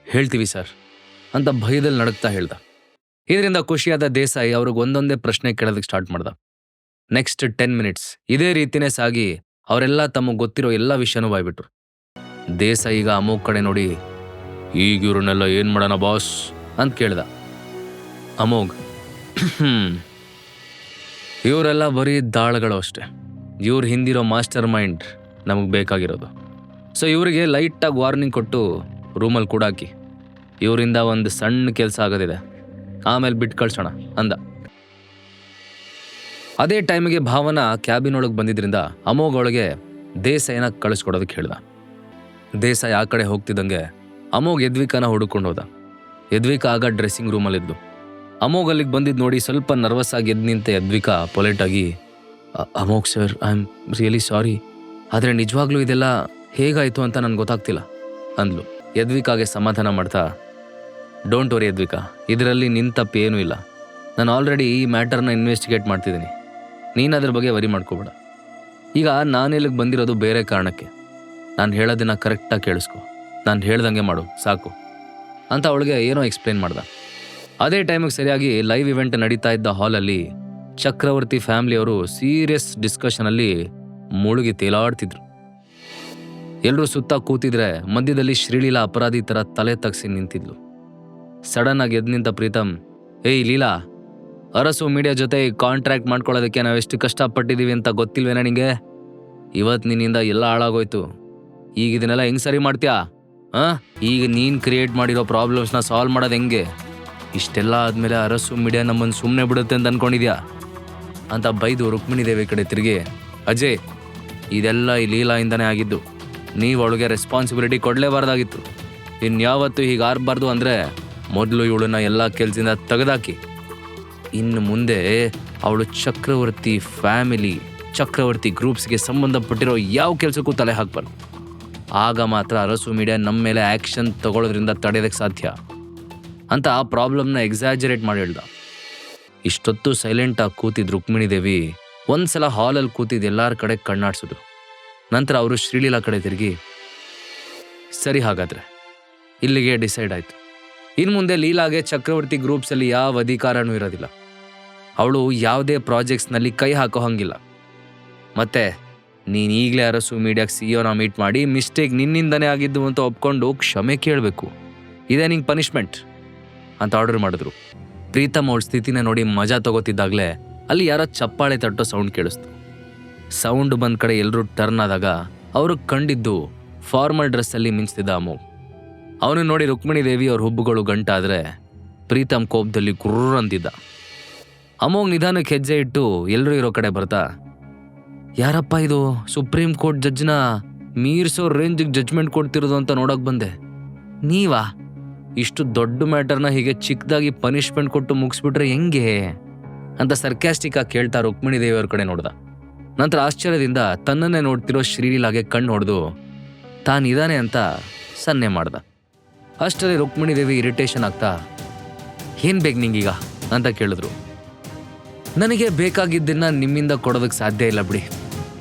ಹೇಳ್ತೀವಿ ಸರ್ ಅಂತ ಭಯದಲ್ಲಿ ನಡುಕ್ತಾ ಹೇಳ್ದ. ಇದರಿಂದ ಖುಷಿಯಾದ ದೇಸಾಯಿ ಅವ್ರಿಗೆ ಒಂದೊಂದೇ ಪ್ರಶ್ನೆ ಕೇಳೋದಕ್ಕೆ ಸ್ಟಾರ್ಟ್ ಮಾಡ್ದ. ನೆಕ್ಸ್ಟ್ 10 ಮಿನಿಟ್ಸ್ ಇದೇ ರೀತಿನೇ ಸಾಗಿ ಅವರೆಲ್ಲ ತಮಗೆ ಗೊತ್ತಿರೋ ಎಲ್ಲ ವಿಷಯನೂ ಬಾಯ್ಬಿಟ್ರು. ದೇಸಾಯಿ ಈಗ ಅಮೋಘ್ ಕಡೆ ನೋಡಿ, ಈಗ ಇವ್ರನ್ನೆಲ್ಲ ಏನು ಮಾಡೋಣ ಬಾಸ್ ಅಂತ ಕೇಳ್ದ. ಅಮೋಘ್, ಇವರೆಲ್ಲ ಬರೀ ದಾಳಗಳು ಅಷ್ಟೆ. ಇವ್ರ ಹಿಂದಿರೋ ಮಾಸ್ಟರ್ ಮೈಂಡ್ ನಮಗೆ ಬೇಕಾಗಿರೋದು. ಸೊ ಇವರಿಗೆ ಲೈಟಾಗಿ ವಾರ್ನಿಂಗ್ ಕೊಟ್ಟು ರೂಮಲ್ಲಿ ಕೂಡಾಕಿ, ಇವರಿಂದ ಒಂದು ಸಣ್ಣ ಕೆಲಸ ಆಗೋದಿದೆ, ಆಮೇಲೆ ಬಿಟ್ಟು ಕಳ್ಸೋಣ ಅಂದ. ಅದೇ ಟೈಮಿಗೆ ಭಾವನ ಕ್ಯಾಬಿನ್ ಒಳಗೆ ಬಂದಿದ್ರಿಂದ ಅಮೋಘ್ ಒಳಗೆ ದೇಸಾಯಿನ ಕಳಿಸ್ಕೊಡೋದಕ್ಕೆ ಹೇಳ್ದ. ದೇಸಾಯಿ ಆ ಕಡೆ ಹೋಗ್ತಿದ್ದಂಗೆ ಅಮೋಘ್ ಯದ್ವಿಕಾನ ಹುಡುಕೊಂಡು ಹೋದ. ಯದ್ವಿಕಾ ಆಗ ಡ್ರೆಸ್ಸಿಂಗ್ ರೂಮಲ್ಲಿದ್ದು. ಅಮೋಘ್ ಅಲ್ಲಿಗೆ ಬಂದಿದ್ದು ನೋಡಿ ಸ್ವಲ್ಪ ನರ್ವಸ್ ಆಗಿ ಎದ್ದು ನಿಂತ ಯದ್ವಿಕಾ ಪೊಲೈಟಾಗಿ, Amogh sir, I am really sorry, ಆದರೆ ನಿಜವಾಗ್ಲೂ ಇದೆಲ್ಲ ಹೇಗಾಯಿತು ಅಂತ ನನಗೆ ಗೊತ್ತಾಗ್ತಿಲ್ಲ ಅಂದ್ಲು. ಯದ್ವಿಕಾಗೆ ಸಮಾಧಾನ ಮಾಡ್ತಾ, ಡೋಂಟ್ ವರಿ ಯದ್ವಿಕಾ, ಇದರಲ್ಲಿ ನಿನ್ನ ತಪ್ಪು ಏನೂ ಇಲ್ಲ. ನಾನು ಆಲ್ರೆಡಿ ಈ ಮ್ಯಾಟರ್ನ ಇನ್ವೆಸ್ಟಿಗೇಟ್ ಮಾಡ್ತಿದ್ದೀನಿ. ನೀನು ಅದ್ರ ಬಗ್ಗೆ ವರಿ ಮಾಡ್ಕೋಬೇಡ. ಈಗ ನಾನು ಇಲ್ಲಿಗೆ ಬಂದಿರೋದು ಬೇರೆ ಕಾರಣಕ್ಕೆ. ನಾನು ಹೇಳೋದನ್ನ ಕರೆಕ್ಟಾಗಿ ಕೇಳಿಸ್ಕೊ, ನಾನು ಹೇಳ್ದಂಗೆ ಮಾಡು ಸಾಕು ಅಂತ ಅವಳಿಗೆ ಏನೋ ಎಕ್ಸ್ಪ್ಲೇನ್ ಮಾಡ್ದ. ಅದೇ ಟೈಮಿಗೆ ಸರಿಯಾಗಿ ಲೈವ್ ಇವೆಂಟ್ ನಡೀತಾ ಇದ್ದ ಹಾಲಲ್ಲಿ ಚಕ್ರವರ್ತಿ ಫ್ಯಾಮಿಲಿಯವರು ಸೀರಿಯಸ್ ಡಿಸ್ಕಷನಲ್ಲಿ ಮುಳುಗಿ ತೇಲಾಡ್ತಿದ್ರು. ಎಲ್ಲರೂ ಸುತ್ತ ಕೂತಿದ್ರೆ ಮಧ್ಯದಲ್ಲಿ ಶ್ರೀಲೀಲಾ ಅಪರಾಧಿ ಥರ ತಲೆ ತಗ್ಸಿ ನಿಂತಿದ್ಲು. ಸಡನ್ ಆಗಿ ಎದ್ದು ನಿಂತ ಪ್ರೀತಮ್, ಏಯ್ ಲೀಲಾ, ಅರಸು ಮೀಡಿಯಾ ಜೊತೆ ಕಾಂಟ್ರಾಕ್ಟ್ ಮಾಡ್ಕೊಳ್ಳೋದಕ್ಕೆ ನಾವೆಷ್ಟು ಕಷ್ಟಪಟ್ಟಿದ್ದೀವಿ ಅಂತ ಗೊತ್ತಿಲ್ವೇನ ನಿಂಗೆ? ಇವತ್ತು ನಿನ್ನಿಂದ ಎಲ್ಲ ಹಾಳಾಗೋಯ್ತು. ಈಗ ಇದನ್ನೆಲ್ಲ ಹೆಂಗೆ ಸರಿ ಮಾಡ್ತೀಯಾ? ಈಗ ನೀನು ಕ್ರಿಯೇಟ್ ಮಾಡಿರೋ ಪ್ರಾಬ್ಲಮ್ಸ್ನ ಸಾಲ್ವ್ ಮಾಡೋದು ಹೆಂಗೆ? ಇಷ್ಟೆಲ್ಲ ಆದಮೇಲೆ ಅರಸು ಮೀಡಿಯಾ ನಮ್ಮನ್ನು ಸುಮ್ಮನೆ ಬಿಡುತ್ತೆ ಅಂತ ಅಂದ್ಕೊಂಡಿದ್ಯಾ ಅಂತ ಬೈದು ರುಕ್ಮಿಣಿ ದೇವಿ ಕಡೆ ತಿರುಗಿ, ಅಜಯ್, ಇದೆಲ್ಲ ಈ ಲೀಲಾಯಿಂದನೇ ಆಗಿದ್ದು. ನೀವು ಅವಳಿಗೆ ರೆಸ್ಪಾನ್ಸಿಬಿಲಿಟಿ ಕೊಡಲೇಬಾರ್ದಾಗಿತ್ತು. ಇನ್ಯಾವತ್ತೂ ಹೀಗೆ ಆರಬಾರ್ದು ಅಂದರೆ ಮೊದಲು ಇವಳನ್ನ ಎಲ್ಲ ಕೆಲಸದಿಂದ ತೆಗೆದಾಕಿ. ಇನ್ನು ಮುಂದೆ ಅವಳು ಚಕ್ರವರ್ತಿ ಫ್ಯಾಮಿಲಿ, ಚಕ್ರವರ್ತಿ ಗ್ರೂಪ್ಸ್ಗೆ ಸಂಬಂಧಪಟ್ಟಿರೋ ಯಾವ ಕೆಲಸಕ್ಕೂ ತಲೆ ಹಾಕ್ಬಾರ್ದು. ಆಗ ಮಾತ್ರ ಅರಸು ಮೀಡಿಯಾ ನಮ್ಮ ಮೇಲೆ ಆ್ಯಕ್ಷನ್ ತಗೊಳ್ಳೋದ್ರಿಂದ ತಡೆಯೋದಕ್ಕೆ ಸಾಧ್ಯ ಅಂತ ಆ ಪ್ರಾಬ್ಲಮ್ನ ಎಕ್ಸಾಜರೇಟ್ ಮಾಡಿ ಹೇಳ್ದ. ಇಷ್ಟೊತ್ತು ಸೈಲೆಂಟಾಗಿ ಕೂತಿದ್ದು ರುಕ್ಮಿಣಿ ದೇವಿ ಒಂದ್ಸಲ ಹಾಲಲ್ಲಿ ಕೂತಿದ್ದು ಎಲ್ಲರ ಕಡೆ ಕಣ್ಣಾಡ್ಸಿದ್ರು. ನಂತರ ಅವರು ಶ್ರೀಲೀಲಾ ಕಡೆ ತಿರುಗಿ, ಸರಿ, ಹಾಗಾದರೆ ಇಲ್ಲಿಗೆ ಡಿಸೈಡ್ ಆಯಿತು. ಇನ್ನು ಮುಂದೆ ಲೀಲಾಗೆ ಚಕ್ರವರ್ತಿ ಗ್ರೂಪ್ಸಲ್ಲಿ ಯಾವ ಅಧಿಕಾರನೂ ಇರೋದಿಲ್ಲ. ಅವಳು ಯಾವುದೇ ಪ್ರಾಜೆಕ್ಟ್ಸ್ನಲ್ಲಿ ಕೈ ಹಾಕೋ ಹಂಗಿಲ್ಲ. ಮತ್ತೆ ನೀನು ಈಗಲೇ ಅರಸು ಮೀಡಿಯಾಗೆ ಸಿಇಒನ ಮೀಟ್ ಮಾಡಿ ಮಿಸ್ಟೇಕ್ ನಿನ್ನಿಂದನೇ ಆಗಿದ್ದು ಅಂತ ಒಪ್ಕೊಂಡು ಕ್ಷಮೆ ಕೇಳಬೇಕು. ಇದೇ ನಿಂಗೆ ಪನಿಷ್ಮೆಂಟ್ ಅಂತ ಆರ್ಡರ್ ಮಾಡಿದ್ರು. ಪ್ರೀತಮ್ ಅವಳ ಸ್ಥಿತಿನ ನೋಡಿ ಮಜಾ ತಗೋತಿದ್ದಾಗಲೇ ಅಲ್ಲಿ ಯಾರೋ ಚಪ್ಪಾಳೆ ತಟ್ಟೋ ಸೌಂಡ್ ಕೇಳಿಸ್ತು. ಸೌಂಡ್ ಬಂದ ಕಡೆ ಎಲ್ಲರೂ ಟರ್ನ್ ಆದಾಗ ಅವ್ರಿಗೆ ಕಂಡಿದ್ದು ಫಾರ್ಮಲ್ ಡ್ರೆಸ್ಸಲ್ಲಿ ಮಿಂಚ್ತಿದ್ದ ಅಮೋಘ್. ಅವನು ನೋಡಿ ರುಕ್ಮಿಣಿ ದೇವಿ ಅವ್ರ ಹುಬ್ಬುಗಳು ಗಂಟಾದರೆ ಪ್ರೀತಮ್ ಕೋಪದಲ್ಲಿ ಗುರ್ರ್ ಅಂತಿದ್ದ. ಅಮೋಘ್ ನಿಧಾನಕ್ಕೆ ಹೆಜ್ಜೆ ಇಟ್ಟು ಎಲ್ಲರೂ ಇರೋ ಕಡೆ ಬರ್ತಾ, ಯಾರಪ್ಪ ಇದು ಸುಪ್ರೀಂ ಕೋರ್ಟ್ ಜಡ್ಜ್ನ ಮೀರ್ಸೋ ರೇಂಜಿಗೆ ಜಡ್ಜ್ಮೆಂಟ್ ಕೊಡ್ತಿರೋದು ಅಂತ ನೋಡೋಕೆ ಬಂದೆ. ನೀವಾ? ಇಷ್ಟು ದೊಡ್ಡ ಮ್ಯಾಟರ್ನ ಹೀಗೆ ಚಿಕ್ಕದಾಗಿ ಪನಿಷ್ಮೆಂಟ್ ಕೊಟ್ಟು ಮುಗಿಸ್ಬಿಟ್ರೆ ಹೆಂಗೆ ಅಂತ ಸರ್ಕ್ಯಾಸ್ಟಿಕ್ ಆಗಿ ಕೇಳ್ತಾ ರುಕ್ಮಿಣಿ ದೇವಿಯವ್ರ ಕಡೆ ನೋಡ್ದ. ನಂತರ ಆಶ್ಚರ್ಯದಿಂದ ತನ್ನನ್ನೇ ನೋಡ್ತಿರೋ ಶ್ರೀಲೀಲಾಗೆ ಕಣ್ಣು ಹೊಡೆದು ತಾನಿದ್ದಾನೆ ಅಂತ ಸನ್ನೆ ಮಾಡ್ದ. ಅಷ್ಟರಲ್ಲಿ ರುಕ್ಮಿಣಿ ದೇವಿ ಇರಿಟೇಷನ್ ಆಗ್ತಾ, ಏನು ಬೇಕು ನಿಂಗೀಗ ಅಂತ ಕೇಳಿದ್ರು. ನನಗೆ ಬೇಕಾಗಿದ್ದನ್ನ ನಿಮ್ಮಿಂದ ಕೊಡೋದಕ್ಕೆ ಸಾಧ್ಯ ಇಲ್ಲ ಬಿಡಿ.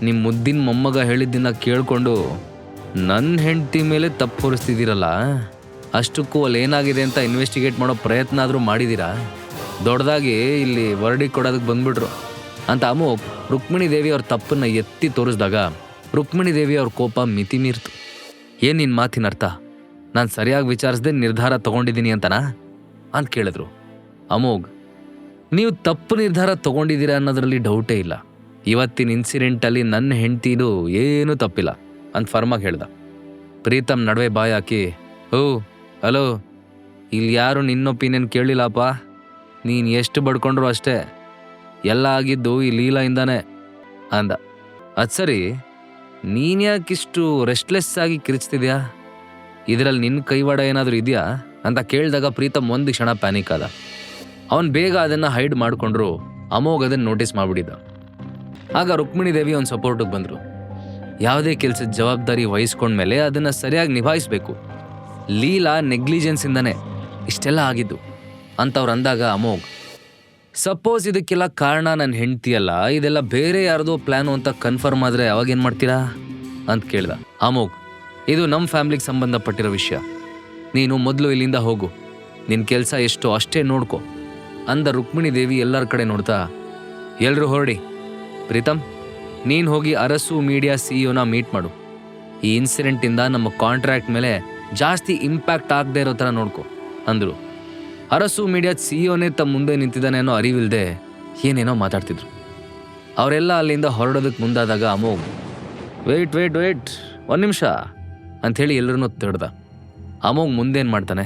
ನಿಮ್ಮ ಮುದ್ದಿನ ಮೊಮ್ಮಗ ಹೇಳಿದ್ದನ್ನ ಕೇಳಿಕೊಂಡು ನನ್ನ ಹೆಂಡತಿ ಮೇಲೆ ತಪ್ಪು ಹೊರಿಸ್ತಿದ್ದೀರಲ್ಲ, ಅಷ್ಟಕ್ಕೂ ಅಲ್ಲಿ ಏನಾಗಿದೆ ಅಂತ ಇನ್ವೆಸ್ಟಿಗೇಟ್ ಮಾಡೋ ಪ್ರಯತ್ನ ಆದರೂ ಮಾಡಿದ್ದೀರಾ? ದೊಡ್ಡದಾಗಿ ಇಲ್ಲಿ ವರ್ಡಿ ಕೊಡೋದಕ್ಕೆ ಬಂದ್ಬಿಟ್ರು ಅಂತ ಅಮೋಘ್ ರುಕ್ಮಿಣಿ ದೇವಿ ಅವ್ರ ತಪ್ಪನ್ನು ಎತ್ತಿ ತೋರಿಸಿದಾಗ ರುಕ್ಮಿಣಿ ದೇವಿ ಅವ್ರ ಕೋಪ ಮಿತಿ ಮೀರ್ತು. ಏನು ನಿನ್ನ ಮಾತಿನ ಅರ್ಥ? ನಾನು ಸರಿಯಾಗಿ ವಿಚಾರಿಸದೆ ನಿರ್ಧಾರ ತೊಗೊಂಡಿದ್ದೀನಿ ಅಂತನಾ ಅಂತ ಕೇಳಿದ್ರು. ಅಮೋಘ್, ನೀವು ತಪ್ಪು ನಿರ್ಧಾರ ತೊಗೊಂಡಿದ್ದೀರಾ ಅನ್ನೋದ್ರಲ್ಲಿ ಡೌಟೇ ಇಲ್ಲ. ಇವತ್ತಿನ ಇನ್ಸಿಡೆಂಟಲ್ಲಿ ನನ್ನ ಹೆಂಡ್ತಿದು ಏನೂ ತಪ್ಪಿಲ್ಲ ಅಂತ ಫರ್ಮಾಗಿ ಹೇಳ್ದ. ಪ್ರೀತಮ್ ನಡುವೆ ಬಾಯ್ ಹಾಕಿ, ಓ ಹಲೋ, ಇಲ್ಲಿ ಯಾರು ನಿನ್ನ ಒಪಿನಿಯನ್ ಕೇಳಿಲ್ಲಪ್ಪ. ನೀನು ಎಷ್ಟು ಬಡ್ಕೊಂಡ್ರು ಅಷ್ಟೇ, ಎಲ್ಲ ಆಗಿದ್ದು ಈ ಲೀಲಾಯಿಂದಾನೆ ಅಂದ. ಅದು ಸರಿ, ನೀನು ಯಾಕಿಷ್ಟು ರೆಸ್ಟ್ಲೆಸ್ ಆಗಿ ಕಿರಿಚ್ತಿದ್ಯಾ? ಇದರಲ್ಲಿ ನಿನ್ನ ಕೈವಾಡ ಏನಾದರೂ ಇದೆಯಾ ಅಂತ ಕೇಳಿದಾಗ ಪ್ರೀತಮ್ ಒಂದು ಕ್ಷಣ ಪ್ಯಾನಿಕ್ ಆದ. ಅವನು ಬೇಗ ಅದನ್ನು ಹೈಡ್ ಮಾಡಿಕೊಂಡ್ರು ಅಮೋಘ್ ಅದನ್ನು ನೋಟಿಸ್ ಮಾಡಿಬಿಟ್ಟಿದ್ದ. ಆಗ ರುಕ್ಮಿಣಿ ದೇವಿ ಅವ್ನ ಸಪೋರ್ಟಿಗೆ ಬಂದರು. ಯಾವುದೇ ಕೆಲಸದ ಜವಾಬ್ದಾರಿ ವಹಿಸ್ಕೊಂಡ್ಮೇಲೆ ಅದನ್ನು ಸರಿಯಾಗಿ ನಿಭಾಯಿಸಬೇಕು. ಲೀಲಾ ನೆಗ್ಲಿಜೆನ್ಸಿಂದನೇ ಇಷ್ಟೆಲ್ಲ ಆಗಿದ್ದು ಅಂತ ಅವ್ರು ಅಂದಾಗ ಅಮೋಘ್, ಸಪೋಸ್ ಇದಕ್ಕೆಲ್ಲ ಕಾರಣ ನನ್ನ ಹೆಂಡ್ತಿಯಲ್ಲ, ಇದೆಲ್ಲ ಬೇರೆ ಯಾರ್ದೋ ಪ್ಲ್ಯಾನು ಅಂತ ಕನ್ಫರ್ಮ್ ಆದರೆ ಅವಾಗೇನು ಮಾಡ್ತೀರಾ ಅಂತ ಕೇಳ್ದ. ಅಮೋಘ್, ಇದು ನಮ್ಮ ಫ್ಯಾಮ್ಲಿಗೆ ಸಂಬಂಧಪಟ್ಟಿರೋ ವಿಷಯ. ನೀನು ಮೊದಲು ಇಲ್ಲಿಂದ ಹೋಗು, ನಿನ್ನ ಕೆಲಸ ಎಷ್ಟೋ ಅಷ್ಟೇ ನೋಡ್ಕೊ ಅಂದ ರುಕ್ಮಿಣಿ ದೇವಿ ಎಲ್ಲರ ಕಡೆ ನೋಡ್ತಾ, ಎಲ್ಲರೂ ಹೊರಡಿ. ಪ್ರೀತಮ್, ನೀನು ಹೋಗಿ ಅರಸು ಮೀಡಿಯಾ CEO ಮೀಟ್ ಮಾಡು. ಈ ಇನ್ಸಿಡೆಂಟಿಂದ ನಮ್ಮ ಕಾಂಟ್ರಾಕ್ಟ್ ಮೇಲೆ ಜಾಸ್ತಿ ಇಂಪ್ಯಾಕ್ಟ್ ಆಗದೆ ಇರೋ ಥರ ನೋಡ್ಕೊ ಅಂದರು. ಅರಸು ಮೀಡಿಯಾದ CEO ತಮ್ಮ ಮುಂದೆ ನಿಂತಿದ್ದಾನೆ ಅನ್ನೋ ಅರಿವಿಲ್ಲದೆ ಏನೇನೋ ಮಾತಾಡ್ತಿದ್ರು. ಅವರೆಲ್ಲ ಅಲ್ಲಿಂದ ಹೊರಡೋದಕ್ಕೆ ಮುಂದಾದಾಗ ಅಮೋಘ್, ವೇಟ್ ಒಂದು ನಿಮಿಷ ಅಂಥೇಳಿ ಎಲ್ಲರನ್ನೂ ತಡೆದ. ಅಮೋಘ್ ಮುಂದೇನು ಮಾಡ್ತಾನೆ,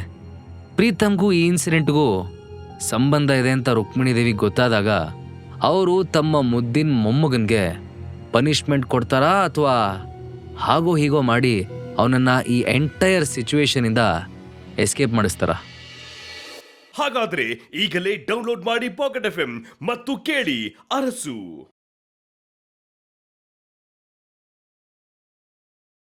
ಪ್ರೀತಮ್ಗೂ ಈ ಇನ್ಸಿಡೆಂಟ್ಗೂ ಸಂಬಂಧ ಇದೆ ಅಂತ ರುಕ್ಮಿಣಿ ದೇವಿಗೆ ಗೊತ್ತಾದಾಗ ಅವರು ತಮ್ಮ ಮುದ್ದಿನ ಮೊಮ್ಮಗನಿಗೆ ಪನಿಷ್ಮೆಂಟ್ ಕೊಡ್ತಾರಾ ಅಥವಾ ಹಾಗೋ ಹೀಗೋ ಮಾಡಿ ಅವನನ್ನು ಈ ಎಂಟೈರ್ ಸಿಚುವೇಶನಿಂದ ಎಸ್ಕೇಪ್ ಮಾಡಿಸ್ತಾರ? ಹಾಗಾದ್ರೆ ಈಗಲೇ ಡೌನ್ಲೋಡ್ ಮಾಡಿ ಪಾಕೆಟ್ FM ಮತ್ತು ಕೇಳಿ ಅರಸು.